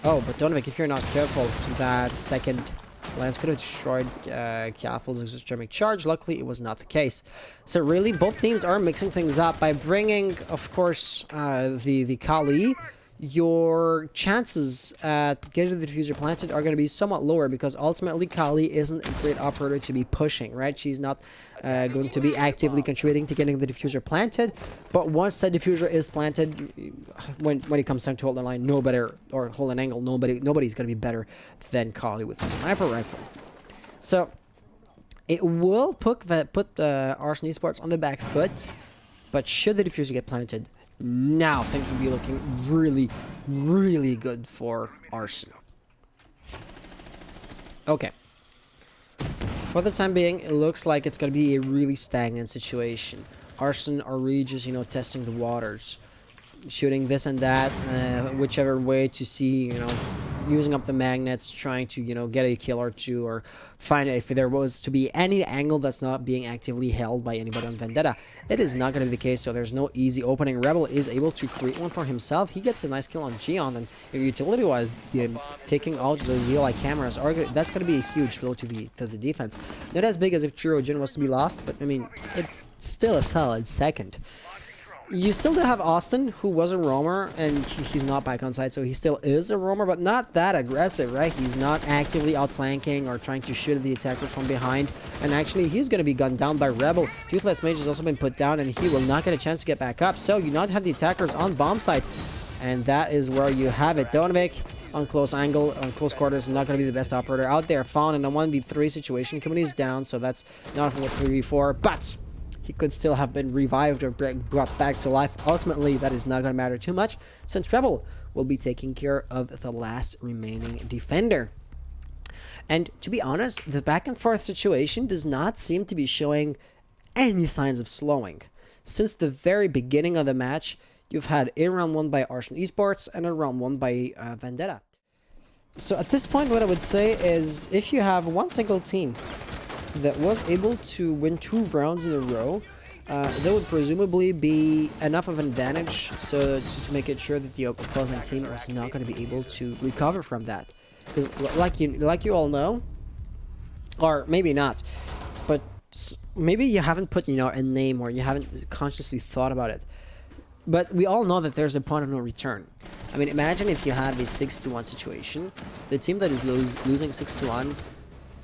oh, but Donovic, if you're not careful, that second lance could have destroyed Caffel's exothermic charge. Luckily, it was not the case. So really, both teams are mixing things up by bringing, of course, the Kali. Your chances at getting the diffuser planted are going to be somewhat lower because ultimately Kali isn't a great operator to be pushing, right? She's not going to be actively contributing to getting the diffuser planted. But once that diffuser is planted, when it comes time to hold the line, no better, or hold an angle, nobody's going to be better than Kali with the sniper rifle. So it will put Arson Esports on the back foot, but should the diffuser get planted, now things will be looking really, really good for Arson. Okay. For the time being, it looks like it's going to be a really stagnant situation. Arson are really just, you know, testing the waters. Shooting this and that, whichever way to see, you know, using up the magnets, trying to, you know, get a kill or two, or find if there was to be any angle that's not being actively held by anybody on Vendetta. It is not going to be the case, so there's no easy opening. Rebel is able to create one for himself. He gets a nice kill on Gion, and utility-wise, taking out those UI cameras, that's going to be a huge blow to the defense. Not as big as if Chirojin was to be lost, but I mean, it's still a solid second. You still do have Austin, who was a roamer, and he's not back on site, so he still is a roamer, but not that aggressive, right? He's not actively outflanking or trying to shoot at the attackers from behind, and actually, he's going to be gunned down by Rebel. Toothless Mage has also been put down, and he will not get a chance to get back up, so you not have the attackers on bomb sites, and that is where you have it. Donovic, on close angle, on close quarters, not going to be the best operator out there. Found in a 1v3 situation, Community's down, so that's not from a 3v4, but he could still have been revived or brought back to life. Ultimately, that is not going to matter too much, since Rebel will be taking care of the last remaining defender. And to be honest, the back and forth situation does not seem to be showing any signs of slowing. Since the very beginning of the match, you've had a round won by Arson Esports and a round won by Vendetta. So at this point, what I would say is, if you have one single team that was able to win 2 rounds in a row, there would presumably be enough of an advantage so to make it sure that the opposing team is not going to be able to recover from that. Because like you all know, or maybe not, but maybe you haven't put, you know, a name, or you haven't consciously thought about it, but we all know that there's a point of no return. I mean, imagine if you have a 6-1 situation, the team that is losing 6-1,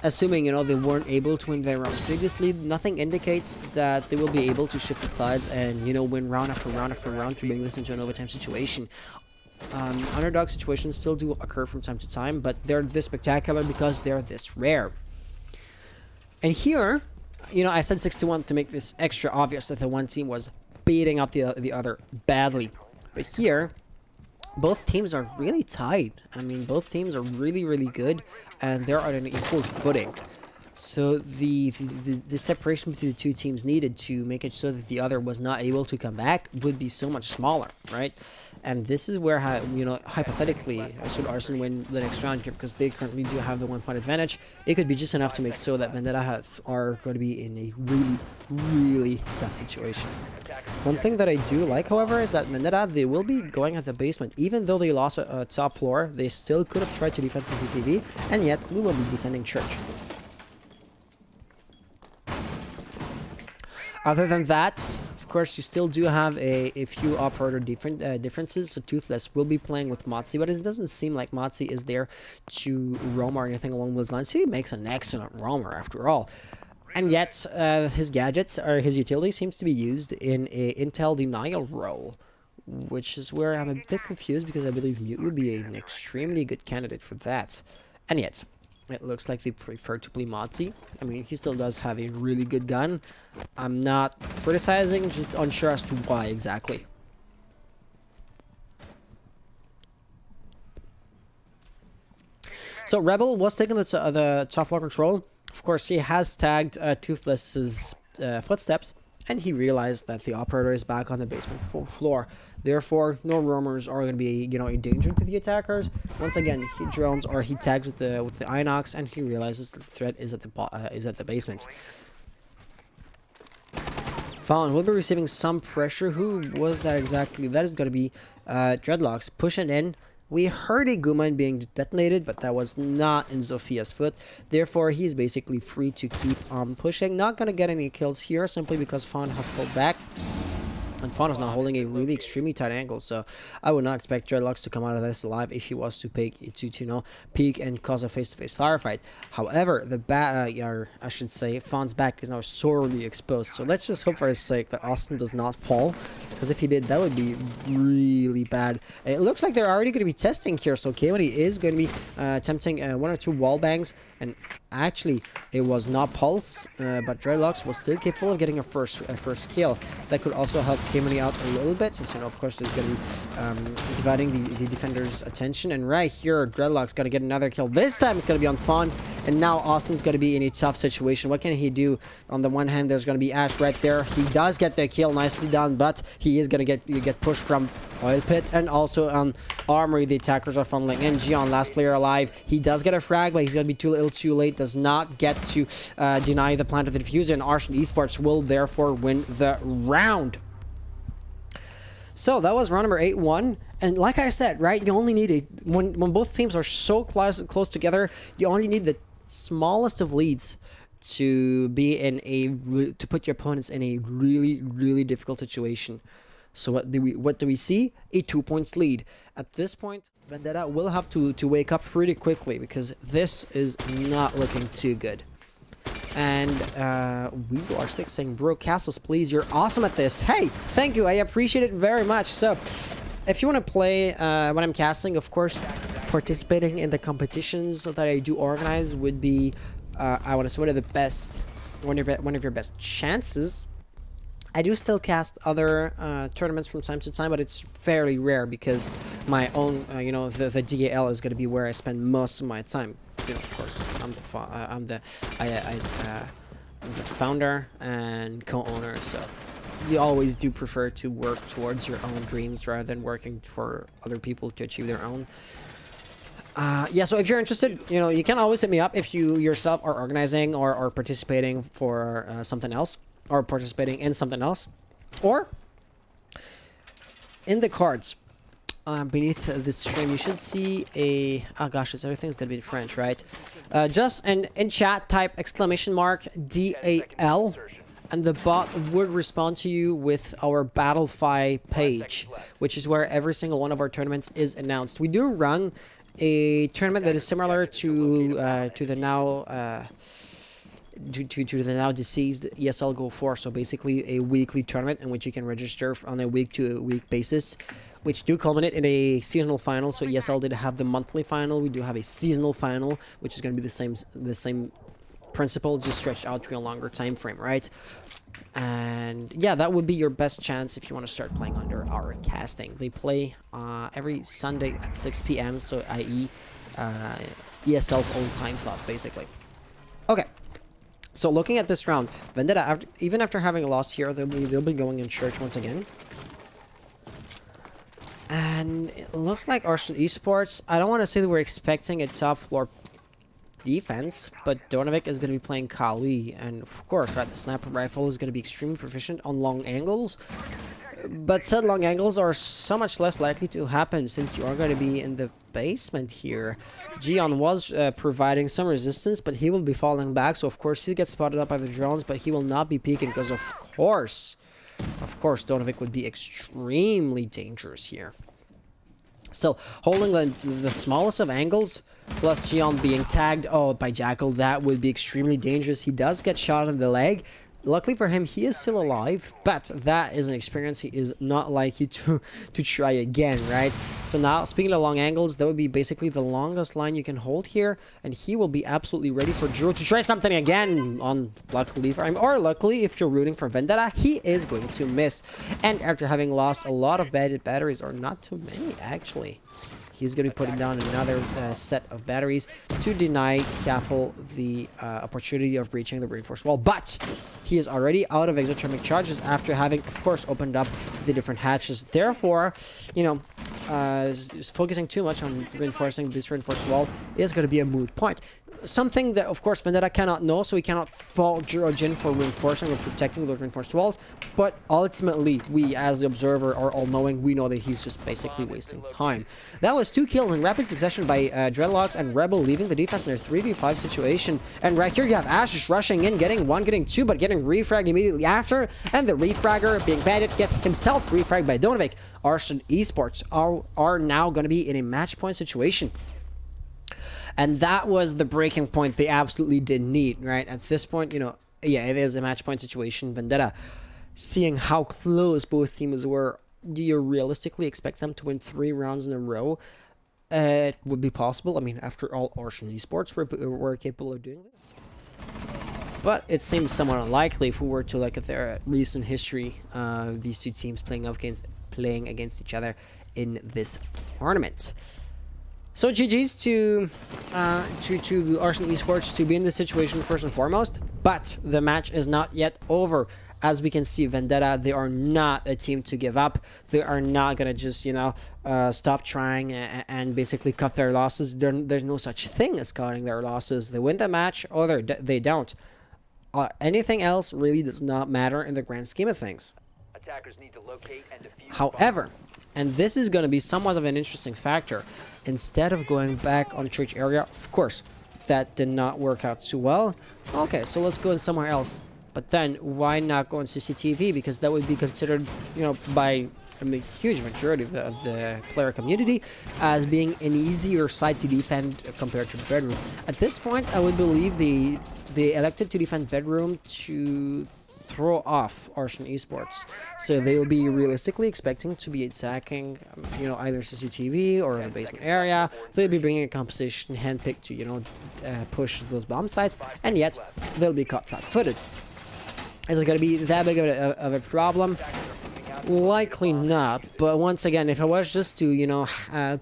assuming, you know, they weren't able to win their rounds previously, nothing indicates that they will be able to shift the sides and, you know, win round after round after round to bring this into an overtime situation. Underdog situations still do occur from time to time, but they're this spectacular because they're this rare. And here, you know, I said 6-1 to make this extra obvious that the one team was beating up the other badly. But here, both teams are really tied. I mean, both teams are really, really good, and they're on an equal footing. So the separation between the two teams needed to make it so that the other was not able to come back would be so much smaller, right? And this is where, you know, hypothetically, should Arson win the next round here, because they currently do have the 1-point advantage, it could be just enough to make so that Vendetta are going to be in a really, really tough situation. One thing that I do like, however, is that Vendetta, they will be going at the basement. Even though they lost a top floor, they still could have tried to defend CCTV, and yet we will be defending Church. Other than that, of course, you still do have a few operator differences. So Toothless will be playing with Motzi, but it doesn't seem like Motzi is there to roam or anything along those lines. He makes an excellent roamer after all. And yet, his gadgets or his utility seems to be used in a intel denial role, which is where I'm a bit confused, because I believe Mute would be an extremely good candidate for that. And yet, it looks like they prefer to play Motzi. I mean, he still does have a really good gun. I'm not criticizing, just unsure as to why exactly. So Rebel was taking the top floor control. Of course, he has tagged Toothless's footsteps, and he realized that the operator is back on the basement floor. Therefore, no roamers are going to be, you know, a danger to the attackers. Once again, he drones or he tags with the Inox, and he realizes the threat is at the basement. Fawn will be receiving some pressure. Who was that exactly? That is going to be Dreadlocks pushing in. We heard a Guman being detonated, but that was not in Zophia's foot. Therefore, he's basically free to keep on pushing. Not going to get any kills here, simply because Fawn has pulled back. And Fawn is now holding a really extremely tight angle, so I would not expect Dreadlocks to come out of this alive if he was to peek and cause a face-to-face firefight. However, I should say, Fawn's back is now sorely exposed. So let's just hope for his sake that Austin does not fall, because if he did, that would be really bad. It looks like they're already going to be testing here, so K1 is going to be attempting 1 or 2 wall bangs. And actually, it was not Pulse, but Dreadlocks was still capable of getting a first kill. That could also help K-Money out a little bit, since, you know, of course, he's going to be dividing the defender's attention. And right here, Dreadlocks got to get another kill. This time, it's going to be on Fawn. And now Austin's going to be in a tough situation. What can he do? On the one hand, there's going to be Ash right there. He does get the kill, nicely done, but he is going to get pushed from Oil Pit, and also Armory. The attackers are funneling in. Gion, last player alive. He does get a frag, but he's going to be too little too late. Does not get to deny the plant of the diffuser, and Arson Esports will therefore win the round. So that was round number 8-1. And like I said, right, you only need when both teams are so close together, you only need the smallest of leads to be to put your opponents in a really, really difficult situation. So what do we see? A 2 points lead. At this point, Vendetta will have to wake up pretty quickly, because this is not looking too good. And Weasel R6 saying, "Bro, Castles, please, you're awesome at this." Hey, thank you, I appreciate it very much. So, if you want to play when I'm casting, of course, participating in the competitions that I do organize would be, I want to say, one of your best chances. I do still cast other tournaments from time to time, but it's fairly rare, because my own, the DAL is going to be where I spend most of my time. You know, of course, I'm the founder and co-owner, so you always do prefer to work towards your own dreams rather than working for other people to achieve their own. Yeah, so if you're interested, you can always hit me up if you yourself are organizing or participating for something else. Or participating in something else, or in the cards beneath the stream, you should see a, oh gosh, everything's gonna be in French, right? Just in chat, type !DAL, and the bot would respond to you with our Battlefy page, which is where every single one of our tournaments is announced. We do run a tournament that is similar to the now. To the now deceased ESL Go 4, so basically a weekly tournament in which you can register on a week-to-week basis, which do culminate in a seasonal final. So ESL did have the monthly final, we do have a seasonal final, which is going to be the same principle, just stretched out to a longer time frame, right? And yeah, that would be your best chance if you want to start playing under our casting. They play every Sunday at 6 p.m. So i.e. ESL's old time slot, basically. Okay. So looking at this round, Vendetta, even after having lost here, they'll be going in church once again. And it looks like Arson Esports, I don't want to say that we're expecting a top floor defense, but Donovic is going to be playing Kali, and of course, right, the sniper rifle is going to be extremely proficient on long angles. But said long angles are so much less likely to happen since you are going to be in the basement here. Gion was providing some resistance, but he will be falling back, so of course he gets spotted up by the drones, but he will not be peeking because of course, Donovic would be extremely dangerous here. So, holding the smallest of angles, plus Gion being tagged by Jackal, that would be extremely dangerous. He does get shot in the leg. Luckily for him, he is still alive, but that is an experience he is not likely to try again, right? So now, speaking of long angles, that would be basically the longest line you can hold here, and he will be absolutely ready for Drew to try something again on luckily for him, or luckily if you're rooting for Vendetta, he is going to miss. And after having lost a lot of batteries, or not too many actually, he's going to be putting down another set of batteries to deny Kaffel the opportunity of breaching the reinforced wall. But he is already out of exothermic charges after having, of course, opened up the different hatches. Therefore, you know, focusing too much on reinforcing this reinforced wall is going to be a moot point. Something that, of course, Vendetta cannot know, so he cannot fault Jin for reinforcing or protecting those reinforced walls. But ultimately, we, as the observer, are all knowing. We know that he's just basically wasting time. That was 2 kills in rapid succession by Dreadlocks and Rebel, leaving the defense in a 3v5 situation. And right here, you have Ash just rushing in, getting 1, getting 2, but getting refragged immediately after. And the refragger, being Bandit, gets himself refragged by Donovic. Arson Esports are now going to be in a match point situation. And that was the breaking point they absolutely didn't need, right? At this point, you know, yeah, it is a match point situation. Vendetta, seeing how close both teams were, do you realistically expect them to win 3 rounds in a row? It would be possible. I mean, after all, Arson Esports were capable of doing this. But it seems somewhat unlikely if we were to look at their recent history of these two teams playing against each other in this tournament. So GG's to Arson Esports to be in this situation first and foremost, but the match is not yet over. As we can see, Vendetta, they are not a team to give up. They are not going to just, you know, stop trying and basically cut their losses. There's no such thing as cutting their losses. They win the match or they don't. Anything else really does not matter in the grand scheme of things. Attackers need to locate and defuse However, and this is going to be somewhat of an interesting factor, instead of going back on the church area, of course, that did not work out too well. Okay, so let's go in somewhere else. But then, why not go on CCTV? Because that would be considered, you know, by a huge majority of the player community as being an easier site to defend compared to bedroom. At this point, I would believe they elected to defend bedroom to throw off Arson Esports. So they'll be realistically expecting to be attacking, you know, either CCTV or the basement area. They'll be bringing a composition handpicked to, you know, push those bomb sites, and yet they'll be caught flat-footed. Is it going to be that big of a problem? Likely not, but once again, if I was just to, you know,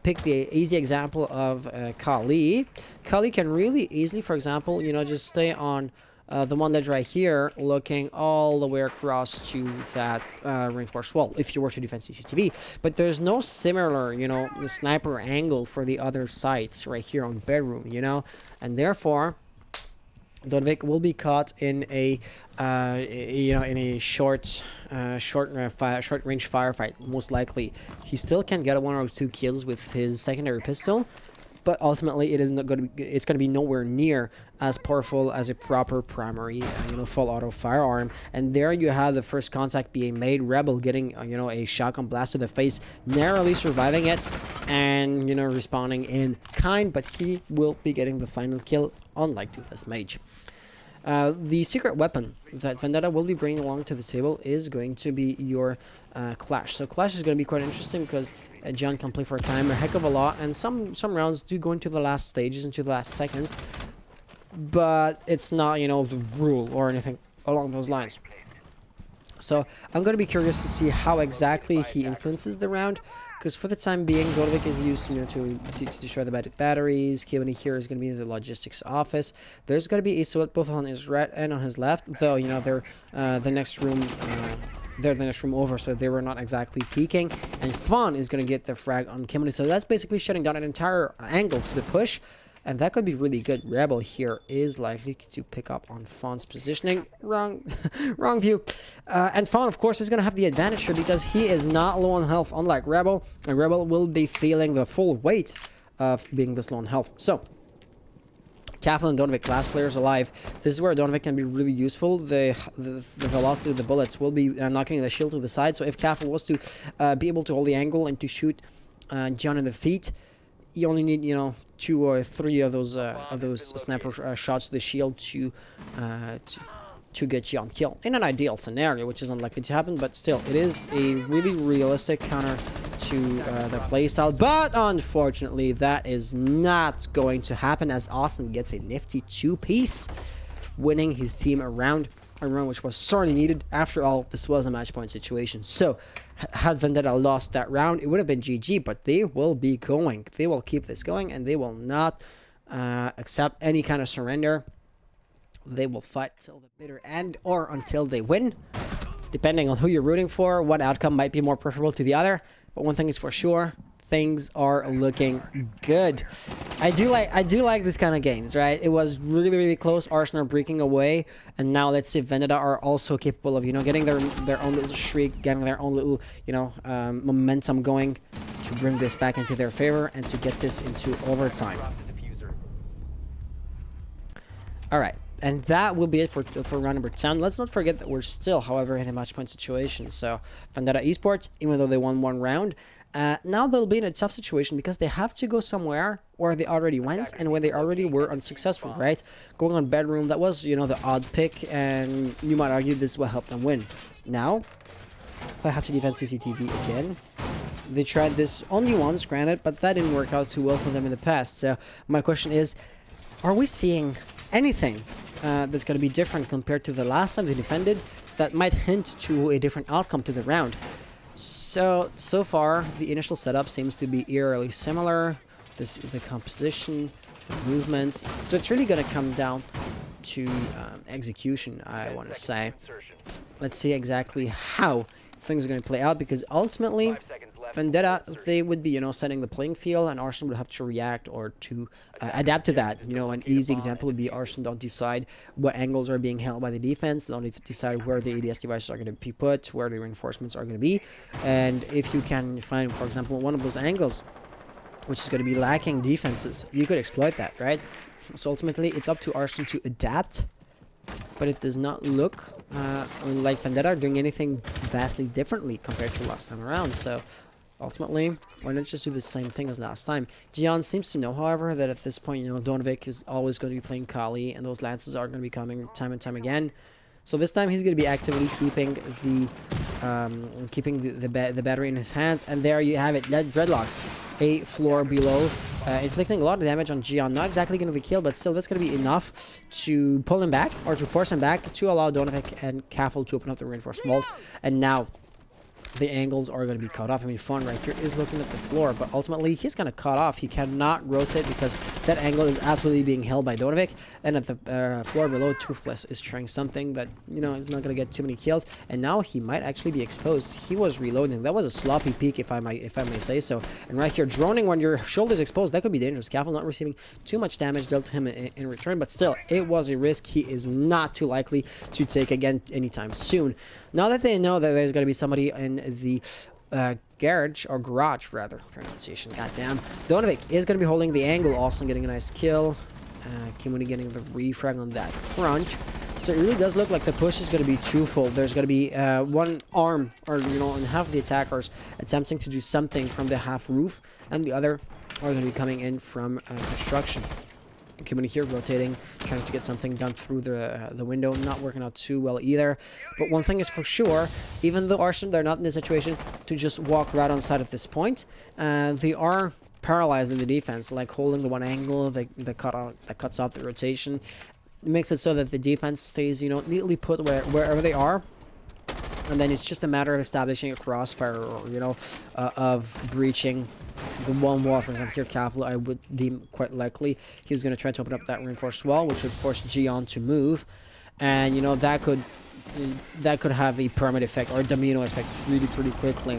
pick the easy example of Kali can really easily, for example, you know, just stay on the one ledge right here, looking all the way across to that reinforced wall, if you were to defend CCTV. But there's no similar, you know, sniper angle for the other sites right here on bedroom, you know, and therefore Donovic will be caught in a you know, in a short range firefight. Most likely, he still can get 1 or 2 kills with his secondary pistol, but ultimately it is not going to be. It's going to be nowhere near as powerful as a proper primary, you know, full auto firearm. And there you have the first contact being made. Rebel getting, you know, a shotgun blast to the face, narrowly surviving it, and, you know, respawning in kind. But he will be getting the final kill, unlike Toothless Mage. The secret weapon that Vendetta will be bringing along to the table is going to be your Clash. So Clash is going to be quite interesting because John can play for a time, a heck of a lot, and some rounds do go into the last stages, into the last seconds, but it's not, you know, the rule or anything along those lines. So I'm going to be curious to see how exactly he influences the round, because for the time being, Donovic is used, you know, to destroy the batteries. Kevin here is going to be in the logistics office. There's going to be a SWAT both on his right and on his left, though, you know, they're the next room. They're the next room over, so they were not exactly peeking. And Fawn is going to get the frag on Kimberly, so that's basically shutting down an entire angle to the push. And that could be really good. Rebel here is likely to pick up on Fawn's positioning. Wrong view. And Fawn, of course, is going to have the advantage here because he is not low on health, unlike Rebel. And Rebel will be feeling the full weight of being this low on health. So, Kafel and Donovic, class players alive. This is where Donovic can be really useful. The velocity of the bullets will be knocking the shield to the side. So if Kafel was to be able to hold the angle and to shoot John in the feet, you only need, you know, 2 or 3 of those sniper shots to the shield to get John killed. In an ideal scenario, which is unlikely to happen, but still, it is a really realistic counter to the playstyle. But unfortunately, that is not going to happen as Austin gets a nifty 2-piece, winning his team a round which was sorely needed. After all, this was a match point situation. So, had Vendetta lost that round, it would have been GG, but they will be going. They will keep this going, and they will not accept any kind of surrender. They will fight till the bitter end or until they win. Depending on who you're rooting for, one outcome might be more preferable to the other. But one thing is for sure, things are looking good. I do like this kind of games, right? It was really close. Arson are breaking away, and now let's see if Vendetta are also capable of, you know, getting their own little shriek, getting their own little, you know, momentum going to bring this back into their favor and to get this into overtime. All right. And that will be it for round number 10. Let's not forget that we're still, however, in a match point situation. So, Vendetta Esports, even though they won 1 round, now they'll be in a tough situation because they have to go somewhere where they already went and where they already were unsuccessful, right? Going on bedroom, that was, you know, the odd pick, and you might argue this will help them win. Now, they have to defend CCTV again. They tried this only once, granted, but that didn't work out too well for them in the past. So, my question is, are we seeing anything that's going to be different compared to the last time they defended that might hint to a different outcome to the round? So far, the initial setup seems to be eerily similar. The composition, the movements. So it's really going to come down to execution, I want to say. Let's see exactly how things are going to play out, because ultimately, Vendetta, they would be, you know, setting the playing field, and Arson would have to react or to adapt to that. You know, an easy example would be Arson don't decide what angles are being held by the defense. They don't decide where the ADS devices are going to be put, where the reinforcements are going to be. And if you can find, for example, one of those angles which is going to be lacking defenses, you could exploit that, right? So ultimately, it's up to Arson to adapt. But it does not look like Vendetta are doing anything vastly differently compared to last time around. So ultimately, why not just do the same thing as last time? Gian seems to know, however, that at this point, you know, Donovic is always going to be playing Kali, and those lances are going to be coming time and time again. So this time he's going to be actively keeping the battery in his hands, and there you have it. Dreadlocks, a floor below, inflicting a lot of damage on Gian. Not exactly going to be killed, but still that's going to be enough to pull him back or to force him back to allow Donovic and Kafel to open up the reinforced walls. And now the angles are going to be cut off. I mean, Fun right here is looking at the floor, but ultimately he's going to cut off. He cannot rotate because that angle is absolutely being held by Donovic. And at the floor below, Toothless is trying something that, you know, is not going to get too many kills. And now he might actually be exposed. He was reloading. That was a sloppy peek, if I may say so. And right here, droning when your shoulder is exposed, that could be dangerous. Kafel not receiving too much damage dealt to him in return, but still, it was a risk he is not too likely to take again anytime soon. Now that they know that there's going to be somebody in the garage rather, pronunciation, goddamn, Donovic is going to be holding the angle, also getting a nice kill. Kimuni getting the refrag on that front. So it really does look like the push is going to be twofold. There's going to be one arm, or, you know, and half of the attackers attempting to do something from the half roof, and the other are going to be coming in from construction. Kimuni here rotating, trying to get something done through the window, not working out too well either. But one thing is for sure, even though Arson, they're not in a situation to just walk right on side at this point, they are paralyzed in the defense, like holding the one angle that cuts off the rotation. It makes it so that the defense stays, you know, neatly put wherever they are. And then it's just a matter of establishing a crossfire, or, you know, of breaching the one wall. For example, here, Capital, I would deem quite likely he was going to try to open up that reinforced wall, which would force Gion to move. And, you know, that could have a permanent effect or a domino effect really pretty quickly.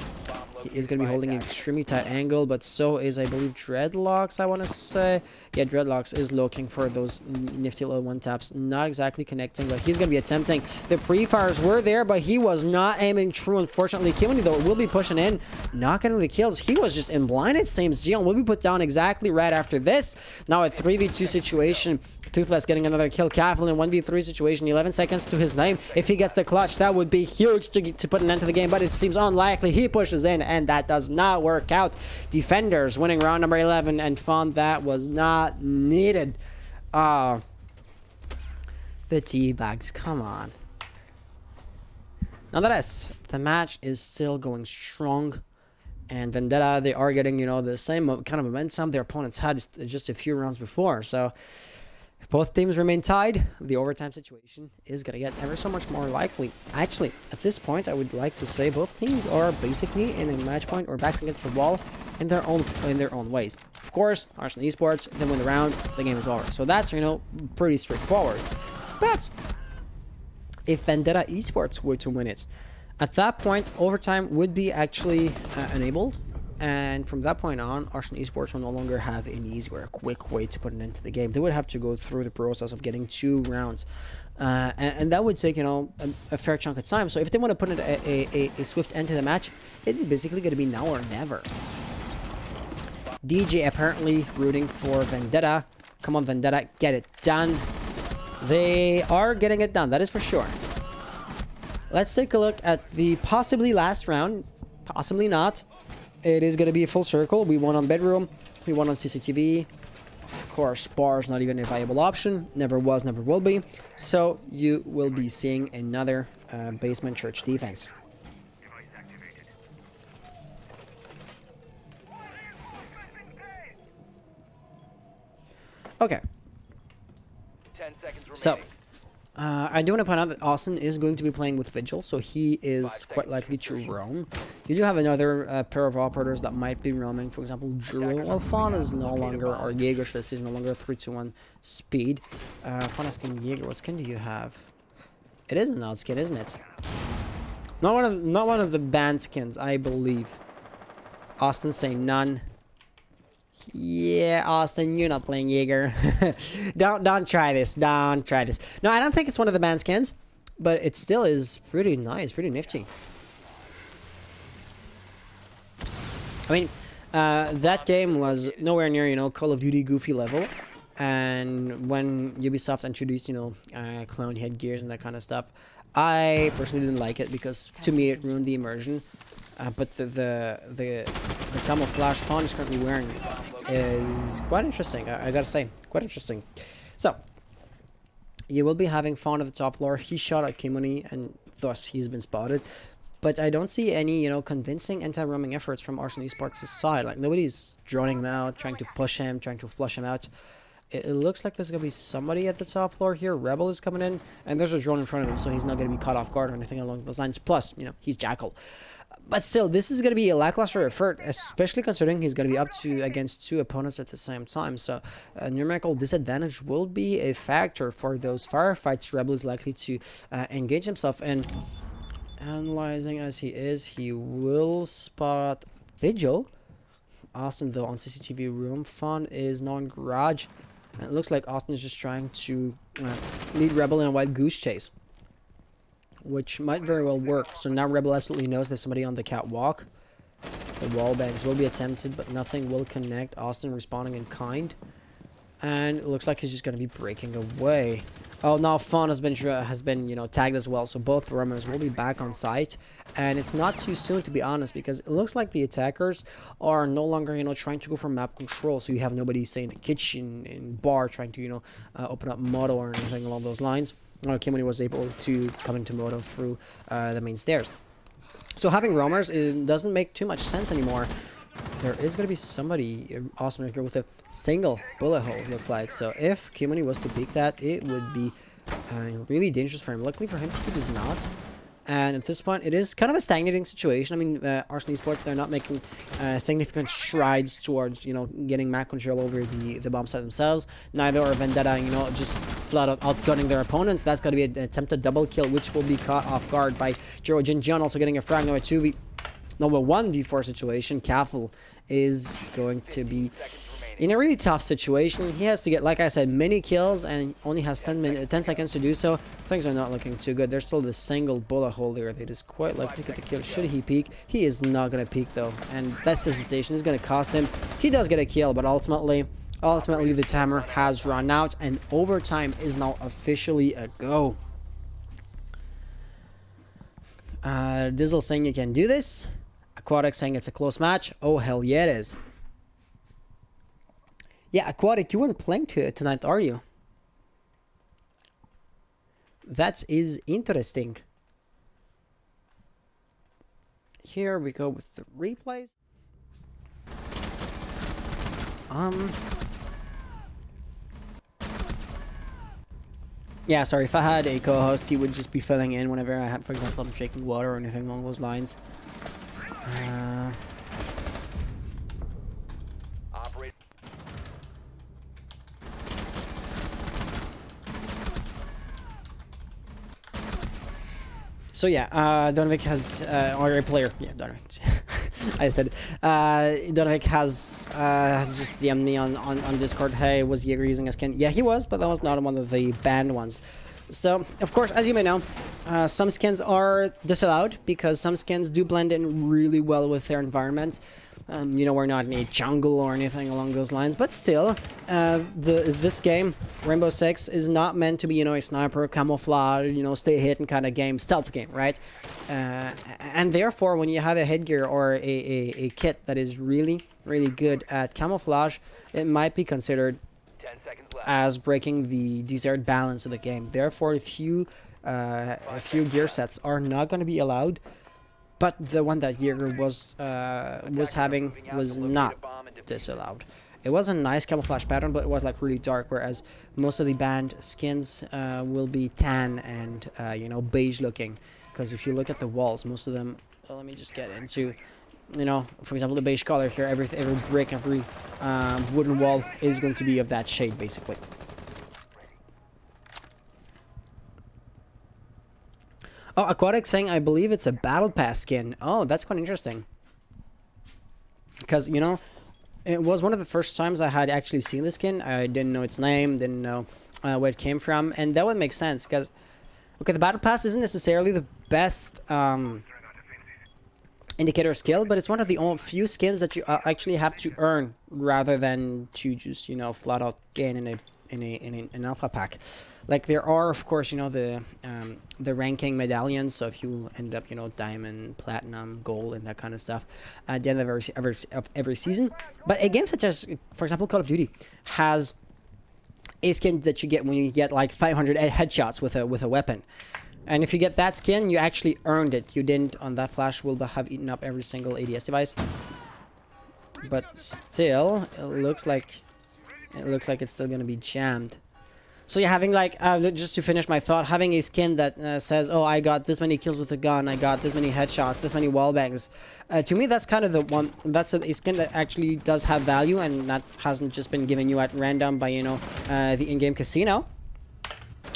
He is going to be holding an extremely tight angle, but so is, I believe, Dreadlocks, I want to say. Yeah, Dreadlocks is looking for those nifty little one-taps. Not exactly connecting, but he's going to be attempting. The pre-fires were there, but he was not aiming true, unfortunately. Kimoni, though, will be pushing in, not getting the kills. He was just in blind, it seems. Gion will be put down exactly right after this. Now a 3v2 situation. Toothless getting another kill. Capital in 1v3 situation. 11 seconds to his name. If he gets the clutch, that would be huge to put an end to the game, but it seems unlikely. He pushes in, and that does not work out. Defenders winning round number 11, and Fawn, that was not needed. The teabags, come on. Nonetheless, the match is still going strong, and Vendetta, they are getting, you know, the same kind of momentum their opponents had just a few rounds before. So if both teams remain tied, the overtime situation is going to get ever so much more likely. Actually, at this point, I would like to say both teams are basically in a match point or backs against the wall in their own ways. Of course, Arson Esports, if they win the round, the game is over. So that's, you know, pretty straightforward. But if Vendetta Esports were to win it, at that point, overtime would be actually enabled. And from that point on, Arson Esports will no longer have an easy or a quick way to put an end to the game. They would have to go through the process of getting 2 rounds. And that would take, you know, a fair chunk of time. So if they want to put a swift end to the match, it is basically going to be now or never. DJ apparently rooting for Vendetta. Come on, Vendetta, get it done. They are getting it done, that is for sure. Let's take a look at the possibly last round. Possibly not. It is going to be a full circle. We won on bedroom. We won on CCTV. Of course, bar is not even a viable option. Never was, never will be. So you will be seeing another basement church defense. Okay. 10 seconds remaining. So I do want to point out that Austin is going to be playing with Vigil, so he is quite likely to roam. You do have another pair of operators that might be roaming. For example, Drew. Well, Fawn is no longer, or Jaeger, should I say, is no longer a 3-2-1 speed. Fawn asking Jaeger, what skin do you have? It is an odd skin, isn't it? Not one of the banned skins, I believe. Austin saying none. Yeah, Austin, you're not playing Jaeger. don't try this. Don't try this. No, I don't think it's one of the banned skins, but it still is pretty nice, pretty nifty. I mean, that game was nowhere near, you know, Call of Duty goofy level. And when Ubisoft introduced, you know, clone headgears and that kind of stuff, I personally didn't like it because to me it ruined the immersion. But the camouflage Fawn is currently wearing is quite interesting. I gotta say, quite interesting. So you will be having Fawn at the top floor. He shot at Kimoni, and thus he's been spotted. But I don't see any, you know, convincing anti-roaming efforts from Arson Esports' side. Like, nobody's droning him out, trying to push him, trying to flush him out. It looks like there's going to be somebody at the top floor here. Rebel is coming in, and there's a drone in front of him, so he's not going to be caught off guard or anything along those lines. Plus, you know, he's Jackal. But still, this is going to be a lackluster effort, especially considering he's going to be up against 2 opponents at the same time. So, numerical disadvantage will be a factor for those firefights. Rebel is likely to engage himself in. Analyzing as he is, he will spot Vigil. Austin, though, on CCTV room. Fawn is now in garage. And it looks like Austin is just trying to lead Rebel in a wild goose chase, which might very well work. So now Rebel absolutely knows there's somebody on the catwalk. The wall bangs will be attempted, but nothing will connect. Austin responding in kind. And it looks like he's just going to be breaking away. Oh, now Fawn has been, you know, tagged as well. So both roamers will be back on site. And it's not too soon, to be honest, because it looks like the attackers are no longer, you know, trying to go for map control. So you have nobody, say, in the kitchen, in bar, trying to, you know, open up Moto or anything along those lines. Kimoni was able to come into Moto through the main stairs. So having roamers doesn't make too much sense anymore. There is going to be somebody awesome right here with a single bullet hole, looks like. So if Kimoni was to peek that, it would be really dangerous for him. Luckily for him, he does not. And at this point, it is kind of a stagnating situation. I mean, Arson Esports, they're not making significant strides towards, you know, getting map control over the bomb site themselves. Neither are Vendetta, you know, just flat out outgunning their opponents. That's going to be an attempted double kill, which will be caught off guard by Jiro Jinjian, also getting a frag. Number 1v4 situation. Careful is going to be in a really tough situation. He has to get, like I said, many kills and only has 10 seconds to do so. Things are not looking too good. There's still the single bullet hole there that is quite likely to get the kill. Should he peek? He is not going to peek though. And this hesitation is going to cost him. He does get a kill, but ultimately the timer has run out and overtime is now officially a go. Dizzle saying you can do this. Aquatic saying it's a close match. Oh, hell yeah it is. Yeah, Aquatic, you weren't playing tonight, are you? That is interesting. Here we go with the replays. Yeah, sorry, if I had a co-host, he would just be filling in whenever I had, for example, I'm drinking water or anything along those lines. So yeah, Donovic has, or a player, yeah, Donovic. I said, Donovic has just DM'd me on Discord. Hey, was Jaeger using a skin? Yeah, he was, but that was not one of the banned ones. So, of course, as you may know, some skins are disallowed because some skins do blend in really well with their environment. You know, we're not in a jungle or anything along those lines, but still, this game, Rainbow Six, is not meant to be, you know, a sniper, camouflage, you know, stay hidden kind of game, stealth game, right? And therefore, when you have a headgear or a kit that is really, really good at camouflage, it might be considered as breaking the desired balance of the game. Therefore, a few gear sets are not going to be allowed. But the one that Jaeger was having was not disallowed. It was a nice camouflage pattern, but it was like really dark. Whereas most of the banned skins will be tan and you know, beige looking. Because if you look at the walls, most of them. Well, let me just get into, you know, for example, the beige color here. Every brick, every wooden wall is going to be of that shade, basically. Oh, Aquatic saying, I believe it's a Battle Pass skin. Oh, that's quite interesting. Because, you know, it was one of the first times I had actually seen the skin. I didn't know its name, didn't know where it came from. And that would make sense because, okay, the Battle Pass isn't necessarily the best indicator of skill, but it's one of the only few skins that you actually have to earn rather than to just, you know, flat out gain in an alpha pack. Like there are, of course, you know, the ranking medallions. So if you end up, you know, diamond, platinum, gold, and that kind of stuff at the end of every season. But a game such as, for example, Call of Duty has a skin that you get when you get like 500 headshots with a weapon. And if you get that skin, you actually earned it. You didn't on that flash will have eaten up every single ADS device. But still, it looks like it's still gonna be jammed. So yeah, having like, just to finish my thought, having a skin that says, oh, I got this many kills with a gun, I got this many headshots, this many wallbangs. To me, that's kind of the one, that's a skin that actually does have value and that hasn't just been given you at random by, you know, the in-game casino.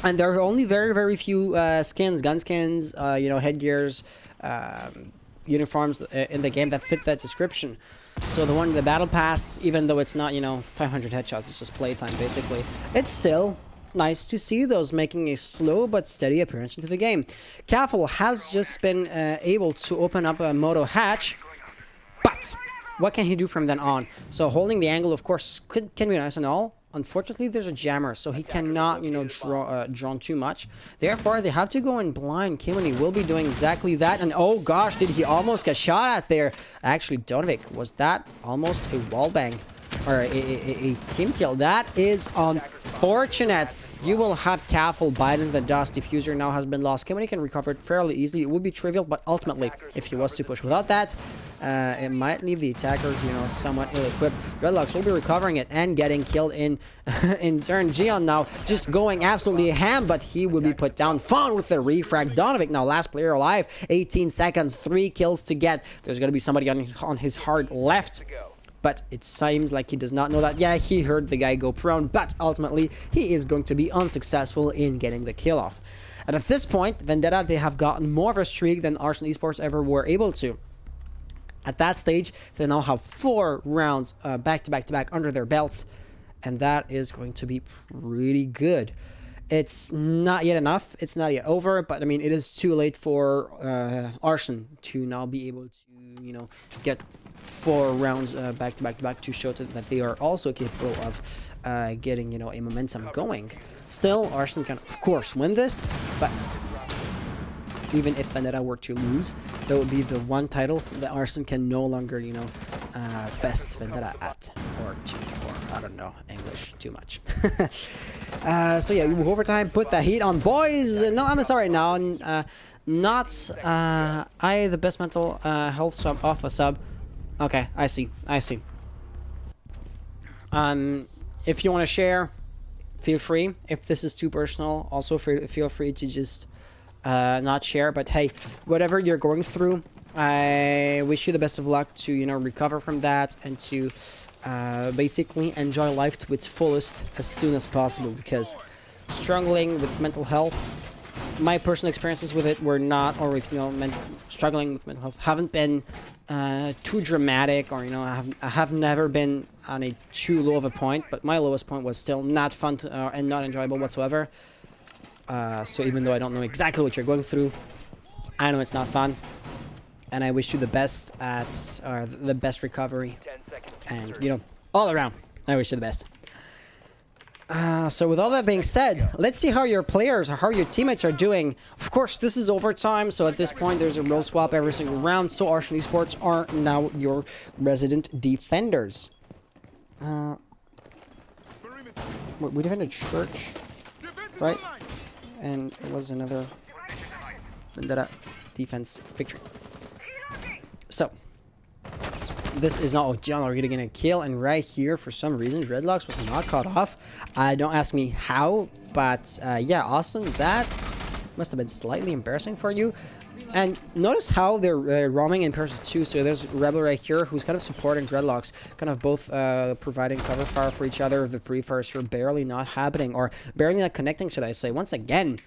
And there are only very, very few skins, gun skins, you know, headgears, uniforms in the game that fit that description. So the one in the Battle Pass, even though it's not, you know, 500 headshots, it's just playtime basically, it's still nice to see those making a slow but steady appearance into the game. Kaffel has just been able to open up a moto hatch, but what can he do from then on? So holding the angle, of course, can be nice and all. Unfortunately, there's a jammer, so he cannot, you know, draw too much. Therefore, they have to go in blind. Kimony will be doing exactly that. And oh gosh, did he almost get shot at there? Actually, Donovic, was that almost a wallbang? Or a team kill? That is unfortunate. You will have Careful biting the dust. Diffuser now has been lost. Kimani can recover it fairly easily. It would be trivial, but ultimately, if he was to push without that, it might leave the attackers, you know, somewhat ill-equipped. Dreadlocks will be recovering it and getting killed in in turn. Gion now just going absolutely ham, but he will be put down. Fawn with the refrag. Donovic now last player alive. 18 seconds, 3 kills to get. There's going to be somebody on his hard left. But it seems like he does not know that. Yeah, he heard the guy go prone, but ultimately he is going to be unsuccessful in getting the kill off. And at this point, Vendetta, they have gotten more of a streak than Arson Esports ever were able to. At that stage, they now have 4 rounds back to back under their belts, and that is going to be pretty good. It's not yet enough. It's not yet over, but I mean, it is too late for Arson to now be able to, you know, get 4 rounds back to back to show that they are also capable of getting, you know, a momentum going. Still, Arson can of course win this, but even if Vendetta were to lose, that would be the one title that Arson can no longer, you know, best Vendetta at, or I don't know English too much. So yeah, we move overtime, put the heat on, boys. No, I'm sorry now. Not the best mental health sub off a sub. Okay, I see. If you want to share, feel free. If this is too personal, also feel free to just not share. But hey, whatever you're going through, I wish you the best of luck to, you know, recover from that and to basically enjoy life to its fullest as soon as possible, because struggling with mental health, my personal experiences with it were not, or with, you know, struggling with mental health haven't been too dramatic, or, you know, I have never been on a too low of a point, but my lowest point was still not fun to, and not enjoyable whatsoever. So even though I don't know exactly what you're going through, I know it's not fun, and I wish you the best at the best recovery, and, you know, all around, I wish you the best. So with all that being said, let's see how your players or how your teammates are doing. Of course, this is overtime, so at this point there's a role swap every single round, so Arson Esports are now your resident defenders. We defended church, right? And it was another Vendetta defense victory. So this is not, oh, John already getting a kill, and right here, for some reason, Dreadlocks was not caught off. Don't ask me how, but yeah, Austin, that must have been slightly embarrassing for you. And notice how they're roaming in person too. So there's Rebel right here, who's kind of supporting Dreadlocks, kind of both providing cover fire for each other. The pre-fires here barely not happening, or barely not connecting, should I say. Once again,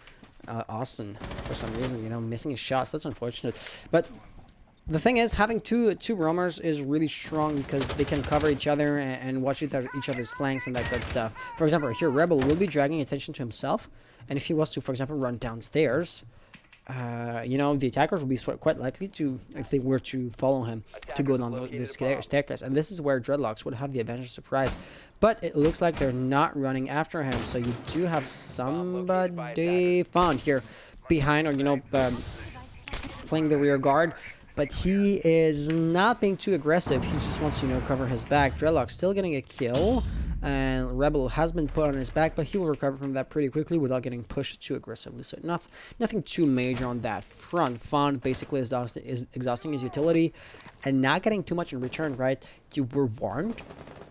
Austin, for some reason, you know, missing his shots. That's unfortunate. But the thing is, having two roamers is really strong, because they can cover each other and watch each other's flanks and that good stuff. For example, here, Rebel will be dragging attention to himself, and if he was to, for example, run downstairs, you know, the attackers will be quite likely to, if they were to follow him, to go down this staircase. And this is where Dreadlocks would have the advantage of surprise. But it looks like they're not running after him, so you do have somebody found here behind, or, you know, playing the rear guard. But he is not being too aggressive. He just wants to, you know, cover his back. Dreadlock still getting a kill, and Rebel has been put on his back, but he will recover from that pretty quickly without getting pushed too aggressively. So nothing too major on that front. Fond basically is exhausting his utility and not getting too much in return, right? You were warned,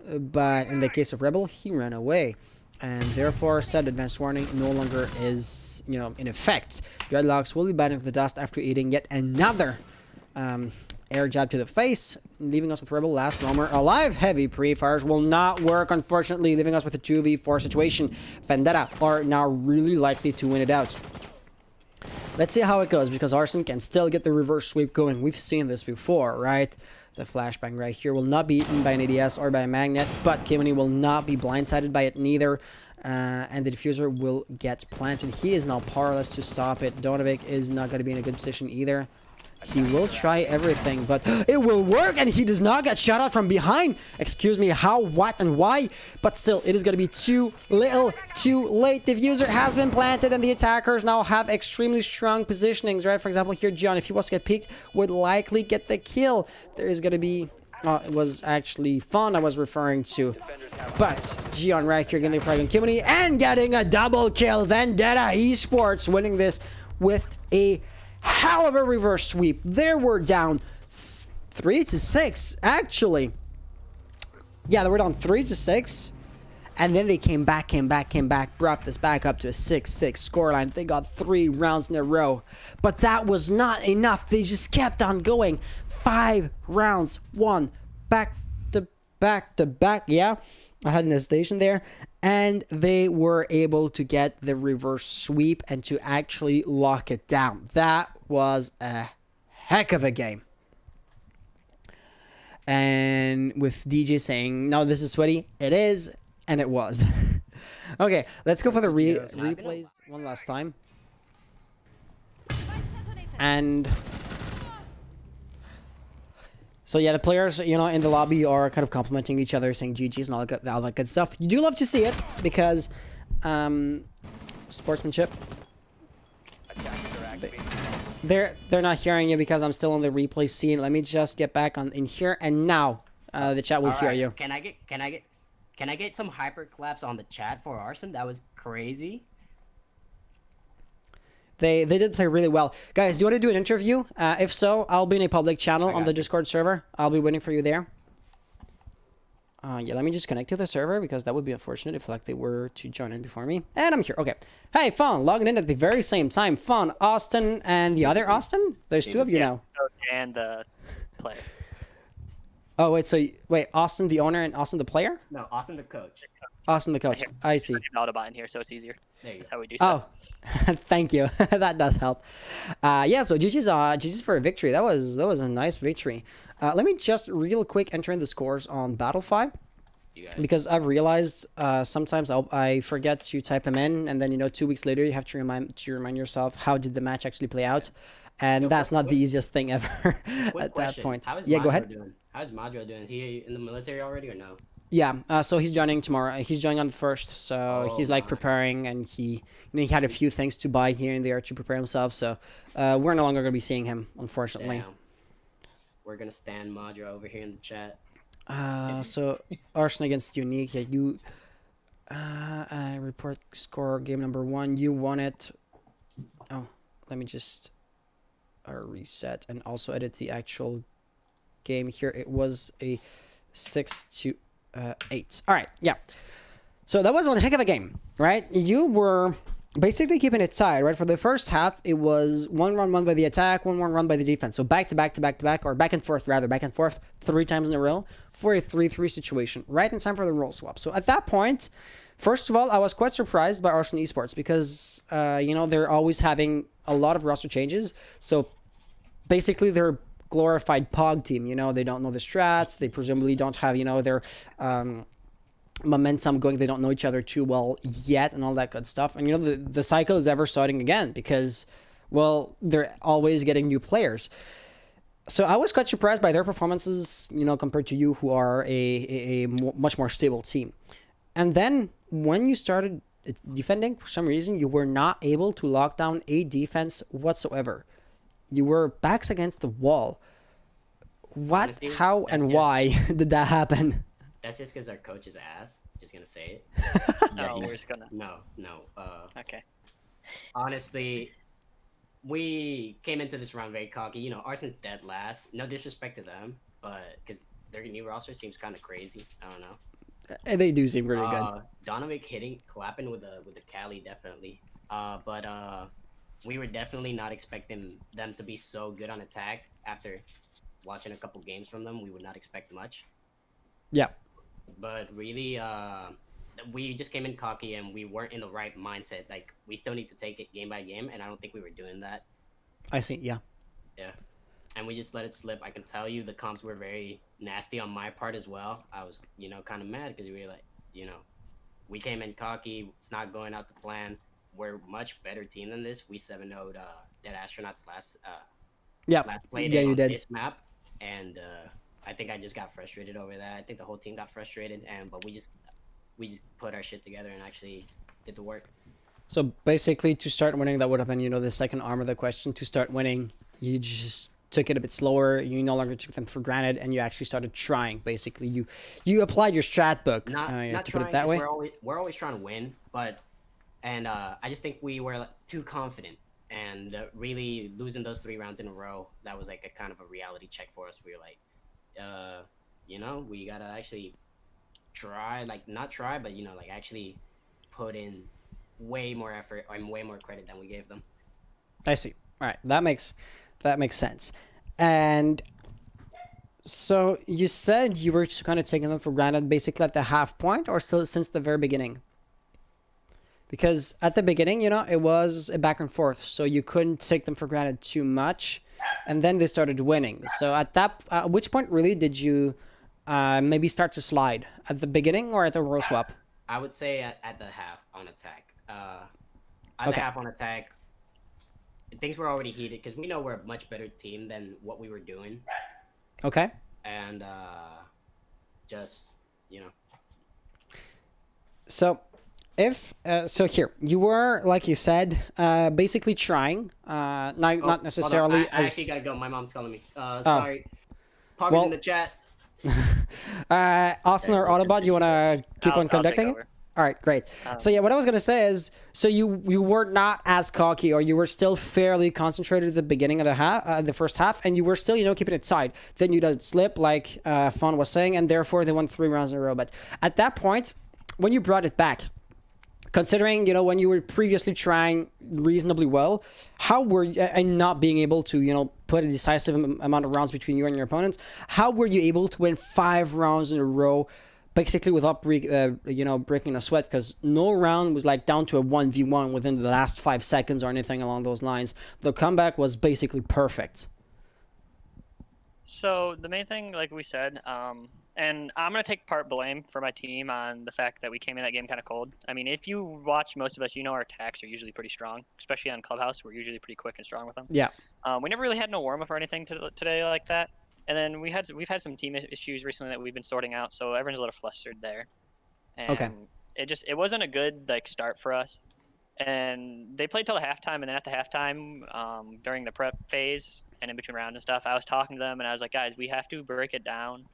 but in the case of Rebel, he ran away. And therefore, said advanced warning no longer is, you know, in effect. Dreadlocks will be biting the dust after eating yet another air jab to the face, leaving us with Rebel last roamer alive. Heavy pre-fires will not work, unfortunately, leaving us with a 2v4 situation. Vendetta are now really likely to win it out. Let's see how it goes, because Arson can still get the reverse sweep going. We've seen this before, right? The flashbang right here will not be eaten by an ADS or by a magnet, but Kimani will not be blindsided by it neither. And the diffuser will get planted. He is now powerless to stop it. Donovic is not going to be in a good position either. He will try everything, but it will work, and he does not get shot out from behind. Excuse me, how, what, and why? But still, it is going to be too little, too late. Diffuser has been planted, and the attackers now have extremely strong positionings, right? For example, here, John, if he was to get peeked, would likely get the kill. There is going to be It was actually fun I was referring to. Defenders have But Gion Rack here getting the fragging Kimony and getting a double kill. Vendetta Esports winning this with a hell of a reverse sweep. They were down 3-6, actually. Yeah, they were down 3-6. And then they came back, brought this back up to a 6-6 scoreline. They got 3 rounds in a row. But that was not enough. They just kept on going. 5 rounds, won back to back. Yeah, I had an hesitation there. And they were able to get the reverse sweep and to actually lock it down. That was a heck of a game. And with DJ saying, no, this is sweaty. It is. And it was. Okay, let's go for the replays one last time. And so yeah, the players, you know, in the lobby are kind of complimenting each other, saying GG's and all that good stuff. You do love to see it because sportsmanship. attackers are activating. They're not hearing you because I'm still on the replay scene. Let me just get back on in here, and now the chat will hear you. Can I get some hyper claps on the chat for Arson? That was crazy. They did play really well. Guys, do you want to do an interview? If so, I'll be in a public channel on the Discord server. I'll be waiting for you there. Yeah, let me just connect to the server because that would be unfortunate if like they were to join in before me. And I'm here. Okay. Hey, Fawn, logging in at the very same time. Fawn, Austin, and the other Austin? There's 2 of you now. And the player. Oh, wait, Austin the owner and Austin the player? No, Austin the coach. Austin the coach. I see. Autobot in here, so it's easier. There you That's go. how we do Oh, stuff. thank you. That does help. Yeah, so GG's for a victory. That was a nice victory. Let me just real quick enter in the scores on Battlefy because I've realized sometimes I forget to type them in, and then 2 weeks later you have to remind yourself how did the match actually play out, and that's not the easiest thing ever at that point. How is Yeah, go Madro ahead. doing? How's Madro doing? Is he in the military already or no? Yeah, so he's joining tomorrow. He's joining on the 1st, so he's like preparing, and he had a few things to buy here and there to prepare himself. So we're no longer gonna be seeing him, unfortunately. Damn. We're gonna stand Madro over here in the chat. So Arson against Unique. Yeah, you report score game number 1. You won it. Oh, let me just reset and also edit the actual game here. It was a 6-8. All right, yeah. So that was one heck of a game, right? You were basically keeping it tied, right? For the first half, it was 1 run won by the attack, 1 run by the defense. So back to back, or back and forth 3 times in a row for a 3-3 situation, right in time for the role swap. So at that point, first of all, I was quite surprised by Arson Esports because, they're always having a lot of roster changes. So basically, they're glorified POG team. They don't know the strats. They presumably don't have, their momentum going. They don't know each other too well yet and all that good stuff. And, the cycle is ever starting again because, well, they're always getting new players. So I was quite surprised by their performances, compared to you who are a much more stable team. And then when you started defending, for some reason, you were not able to lock down a defense whatsoever. You were backs against the wall. What, Honestly, how, and why did that happen? That's just because our coach is ass. Just gonna say it. No, we're just gonna. No. Okay. Honestly, we came into this round very cocky. Arson's dead last. No disrespect to them, but because their new roster seems kind of crazy. I don't know. They do seem pretty good. Donovic clapping with the Cali definitely. But we were definitely not expecting them to be so good on attack. After watching a couple games from them, we would not expect much. Yeah. But really, we just came in cocky and we weren't in the right mindset. Like, we still need to take it game by game, and I don't think we were doing that. I see, yeah. Yeah. And we just let it slip. I can tell you the comps were very nasty on my part as well. I was, kind of mad because we were like, we came in cocky. It's not going out to plan. We're a much better team than this. We 7-0'd Dead Astronauts last play Yeah, you on did. this map. And I think I just got frustrated over that. I think the whole team got frustrated, but we just put our shit together and actually did the work. So basically, to start winning, that would have been, the second arm of the question. To start winning, you just took it a bit slower. You no longer took them for granted, and you actually started trying. Basically, you applied your strat book. Not To put trying, it that 'cause way. we're always trying to win, but I just think we were like, too confident, and really losing those 3 rounds in a row, that was like a kind of a reality check for us. We were like, you know, we gotta actually try, like not try, but you know, like actually put in way more effort and way more credit than we gave them. I see. All right, that makes sense. And so you said you were kind of taking them for granted, basically at the half point, or still since the very beginning. Because at the beginning, you know, it was a back and forth, so you couldn't take them for granted too much, and then they started winning. So at which point really did you maybe start to slide? At the beginning or at the roll swap? I would say at the half on attack. At Okay. the half on attack, things were already heated because we know we're a much better team than what we were doing, Okay. and just you know. So, if so, here you were, like you said, basically trying, not necessarily I as. actually gotta go. My mom's calling me. Sorry. Parker's Well- in the chat. Austin or Autobot, you want to keep on I'll take conducting it? over. All right, great. So yeah, what I was gonna say is, so you were not as cocky, or you were still fairly concentrated at the beginning of the first half, and you were still, you know, keeping it tight. Then you did slip, like Fawn was saying, and therefore they won 3 rounds in a row. But at that point, when you brought it back, considering, you know, when you were previously trying reasonably well, how were you, and not being able to, you know, put a decisive amount of rounds between you and your opponents, how were you able to win 5 rounds in a row, basically without breaking a sweat? Because no round was like down to a 1v1 within the last 5 seconds or anything along those lines. The comeback was basically perfect. So the main thing, like we said, and I'm going to take part blame for my team on the fact that we came in that game kind of cold. I mean, if you watch most of us, you know our attacks are usually pretty strong, especially on ClubHouse. We're usually pretty quick and strong with them. Yeah. We never really had no warm-up or anything today like that. And then we've had some team issues recently that we've been sorting out, so everyone's a little flustered there. And Okay. It wasn't a good like start for us. And they played till the halftime, and then at the halftime, during the prep phase and in between rounds and stuff, I was talking to them, and I was like, guys, we have to break it down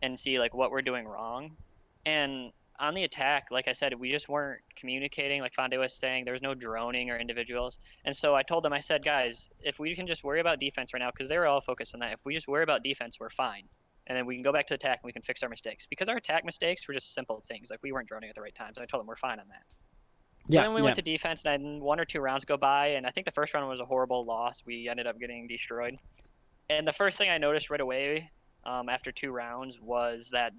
and see like what we're doing wrong. And on the attack, like I said, we just weren't communicating. Like Fonde was saying, there was no droning or individuals. And so I told them, I said, guys, if we can just worry about defense right now, because they were all focused on that. If we just worry about defense, we're fine. And then we can go back to attack and we can fix our mistakes. Because our attack mistakes were just simple things. Like we weren't droning at the right times. And I told them we're fine on that. So then we went to defense, and then 1 or 2 rounds go by, and I think the first round was a horrible loss. We ended up getting destroyed. And the first thing I noticed right away after 2 rounds was that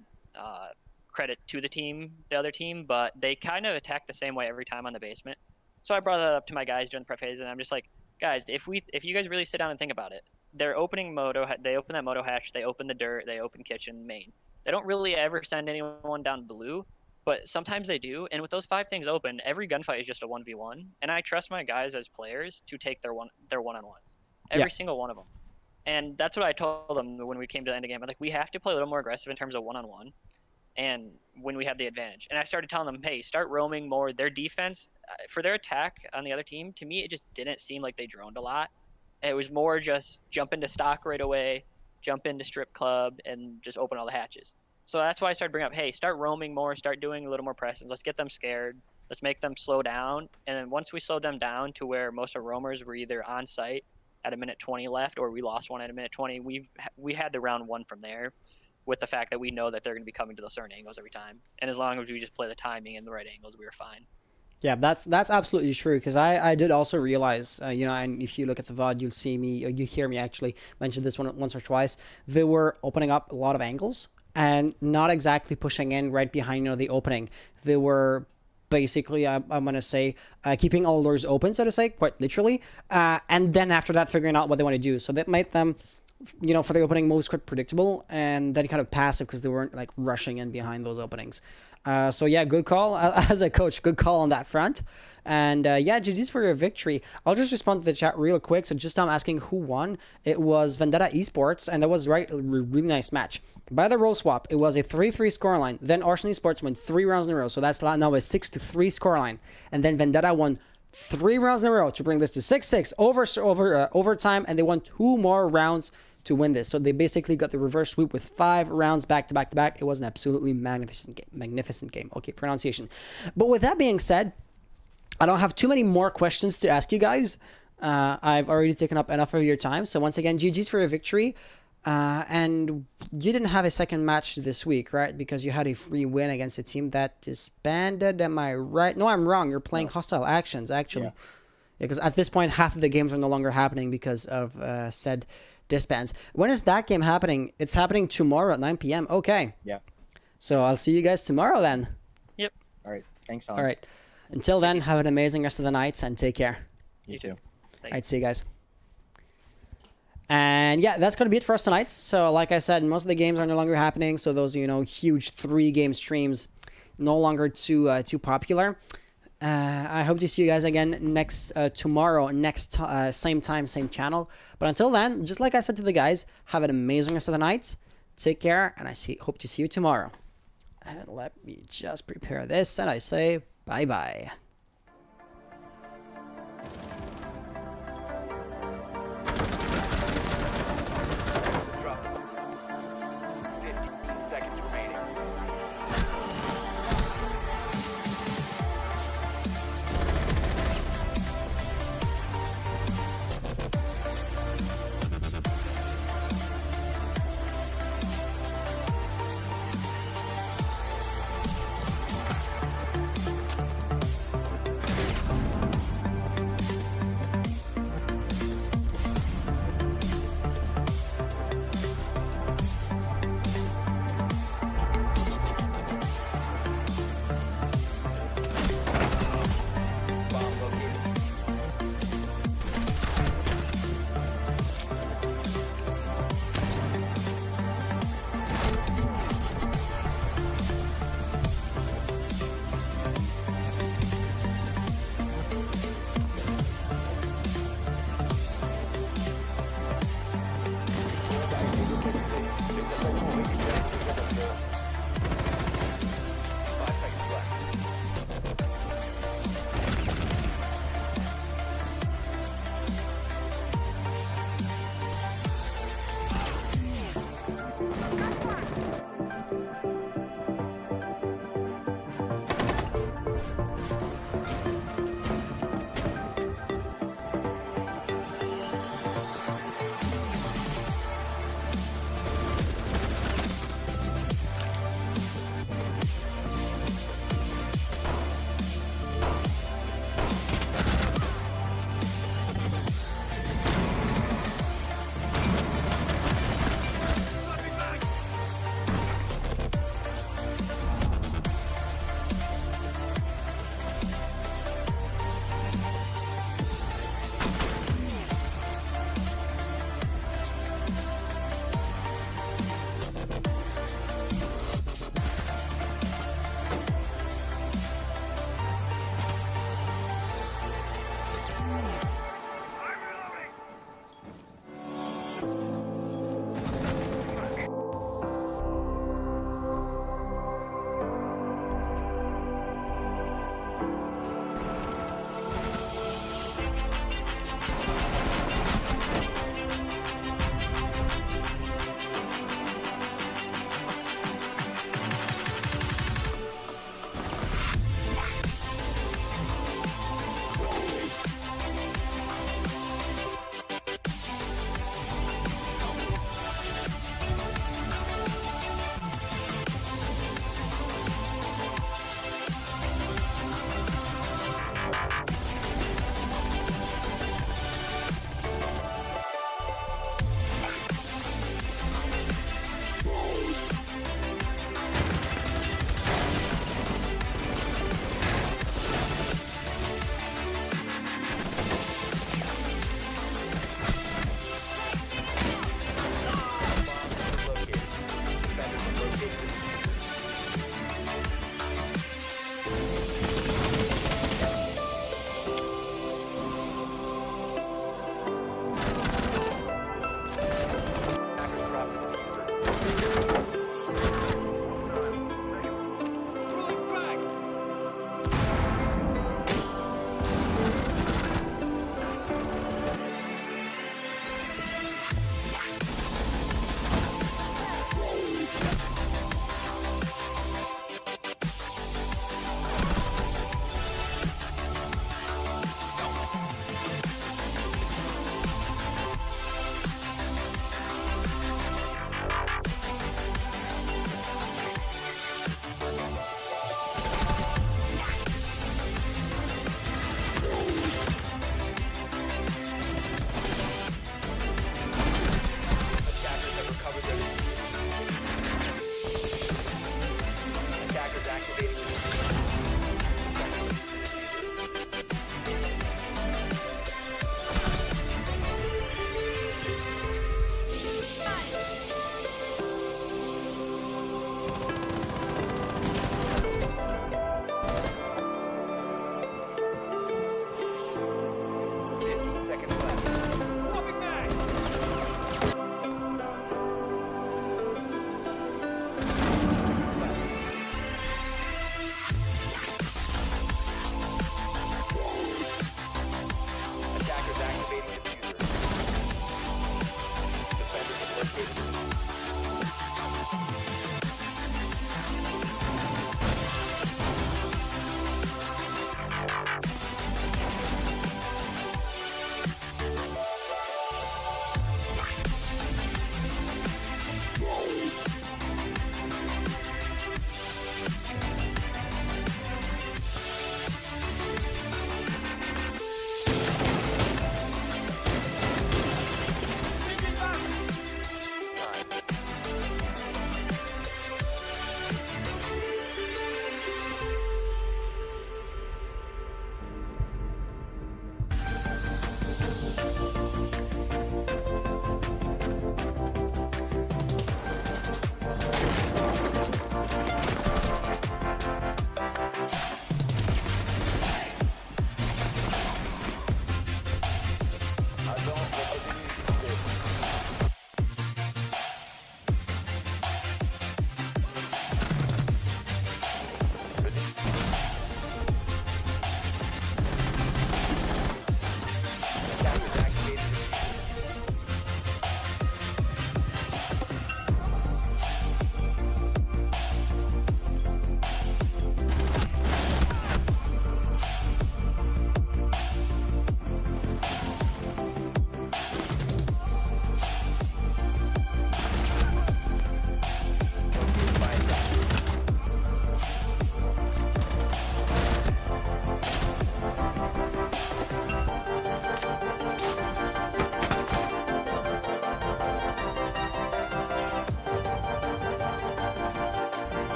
credit to the other team, but they kind of attacked the same way every time on the basement. So I brought that up to my guys during the prep phase, and I'm just like, guys, if you guys really sit down and think about it, they're opening they open that moto hatch, they open the dirt, they open kitchen, main. They don't really ever send anyone down blue, but sometimes they do. And with those 5 things open, every gunfight is just a 1v1, and I trust my guys as players to take their one-on-ones, every single one of them. And that's what I told them when we came to the end of the game. I'm like, we have to play a little more aggressive in terms of one-on-one, and when we have the advantage. And I started telling them, hey, start roaming more. Their defense, for their attack on the other team, to me, it just didn't seem like they droned a lot. It was more just jump into stock right away, jump into strip club, and just open all the hatches. So that's why I started bringing up, hey, start roaming more, start doing a little more pressing. Let's get them scared. Let's make them slow down. And then once we slowed them down to where most of roamers were either on site at a minute 20 left, or we lost one at a minute 20, we had the round 1 from there, with the fact that we know that they're going to be coming to those certain angles every time. And as long as we just play the timing in the right angles, we were fine. Yeah, that's absolutely true, because I did also realize, and if you look at the VOD, you'll see me, or you hear me actually mention this one once or twice, they were opening up a lot of angles and not exactly pushing in right behind, the opening. They were basically, I'm going to say, keeping all doors open, so to say, quite literally, and then after that, figuring out what they want to do. So that made them, for the opening moves quite predictable, and then kind of passive because they weren't like rushing in behind those openings. So yeah, good call. As a coach, good call on that front. And yeah, GG's for your victory. I'll just respond to the chat real quick. So just I'm asking who won. It was Vendetta Esports, and that was a really nice match. By the roll swap, it was a 3-3 scoreline. Then Arson Esports won 3 rounds in a row, so that's now a 6-3 scoreline. And then Vendetta won 3 rounds in a row to bring this to 6-6 overtime, and they won 2 more rounds to win this. So they basically got the reverse sweep with 5 rounds back to back to back. It was an absolutely magnificent game. Okay, pronunciation. But with that being said, I don't have too many more questions to ask you guys. I've already taken up enough of your time. So once again, GG's for your victory. And you didn't have a second match this week, right? Because you had a free win against a team that disbanded. Am I right? No, I'm wrong. You're playing Hostile Actions, actually. Yeah, because at this point, half of the games are no longer happening because of said disbands. When is that game happening? It's happening tomorrow at 9 p.m. Okay. Yeah. So I'll see you guys tomorrow then. Yep. All right. Thanks, Hans. All right. Until then, have an amazing rest of the night and take care. You too. All right, see you guys. And yeah, that's going to be it for us tonight. So like I said, most of the games are no longer happening. So those, huge 3-game streams no longer too popular. I hope to see you guys again tomorrow, same time, same channel. But until then, just like I said to the guys, have an amazing rest of the night. Take care, and hope to see you tomorrow. And let me just prepare this, and I say bye-bye. Drop the bomb. 15 seconds remaining.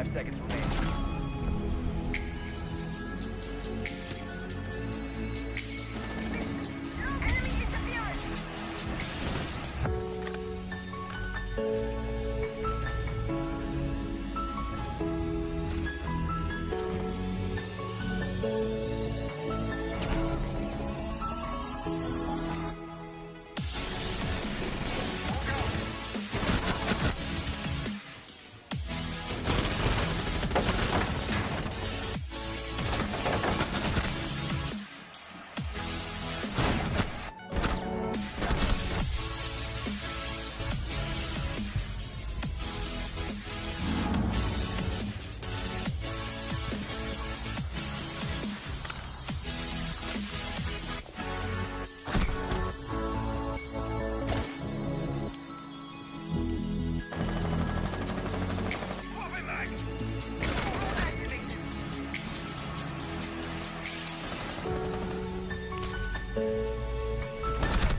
5 seconds remaining.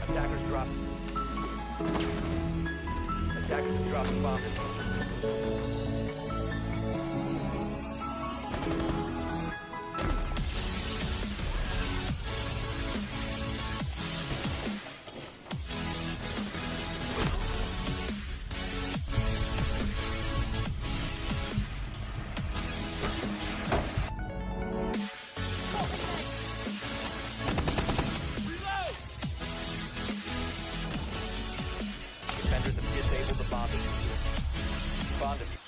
Attackers drop. Attackers have dropped the bomb. Defenders have disabled the bomb diffuser. Bomb diffuser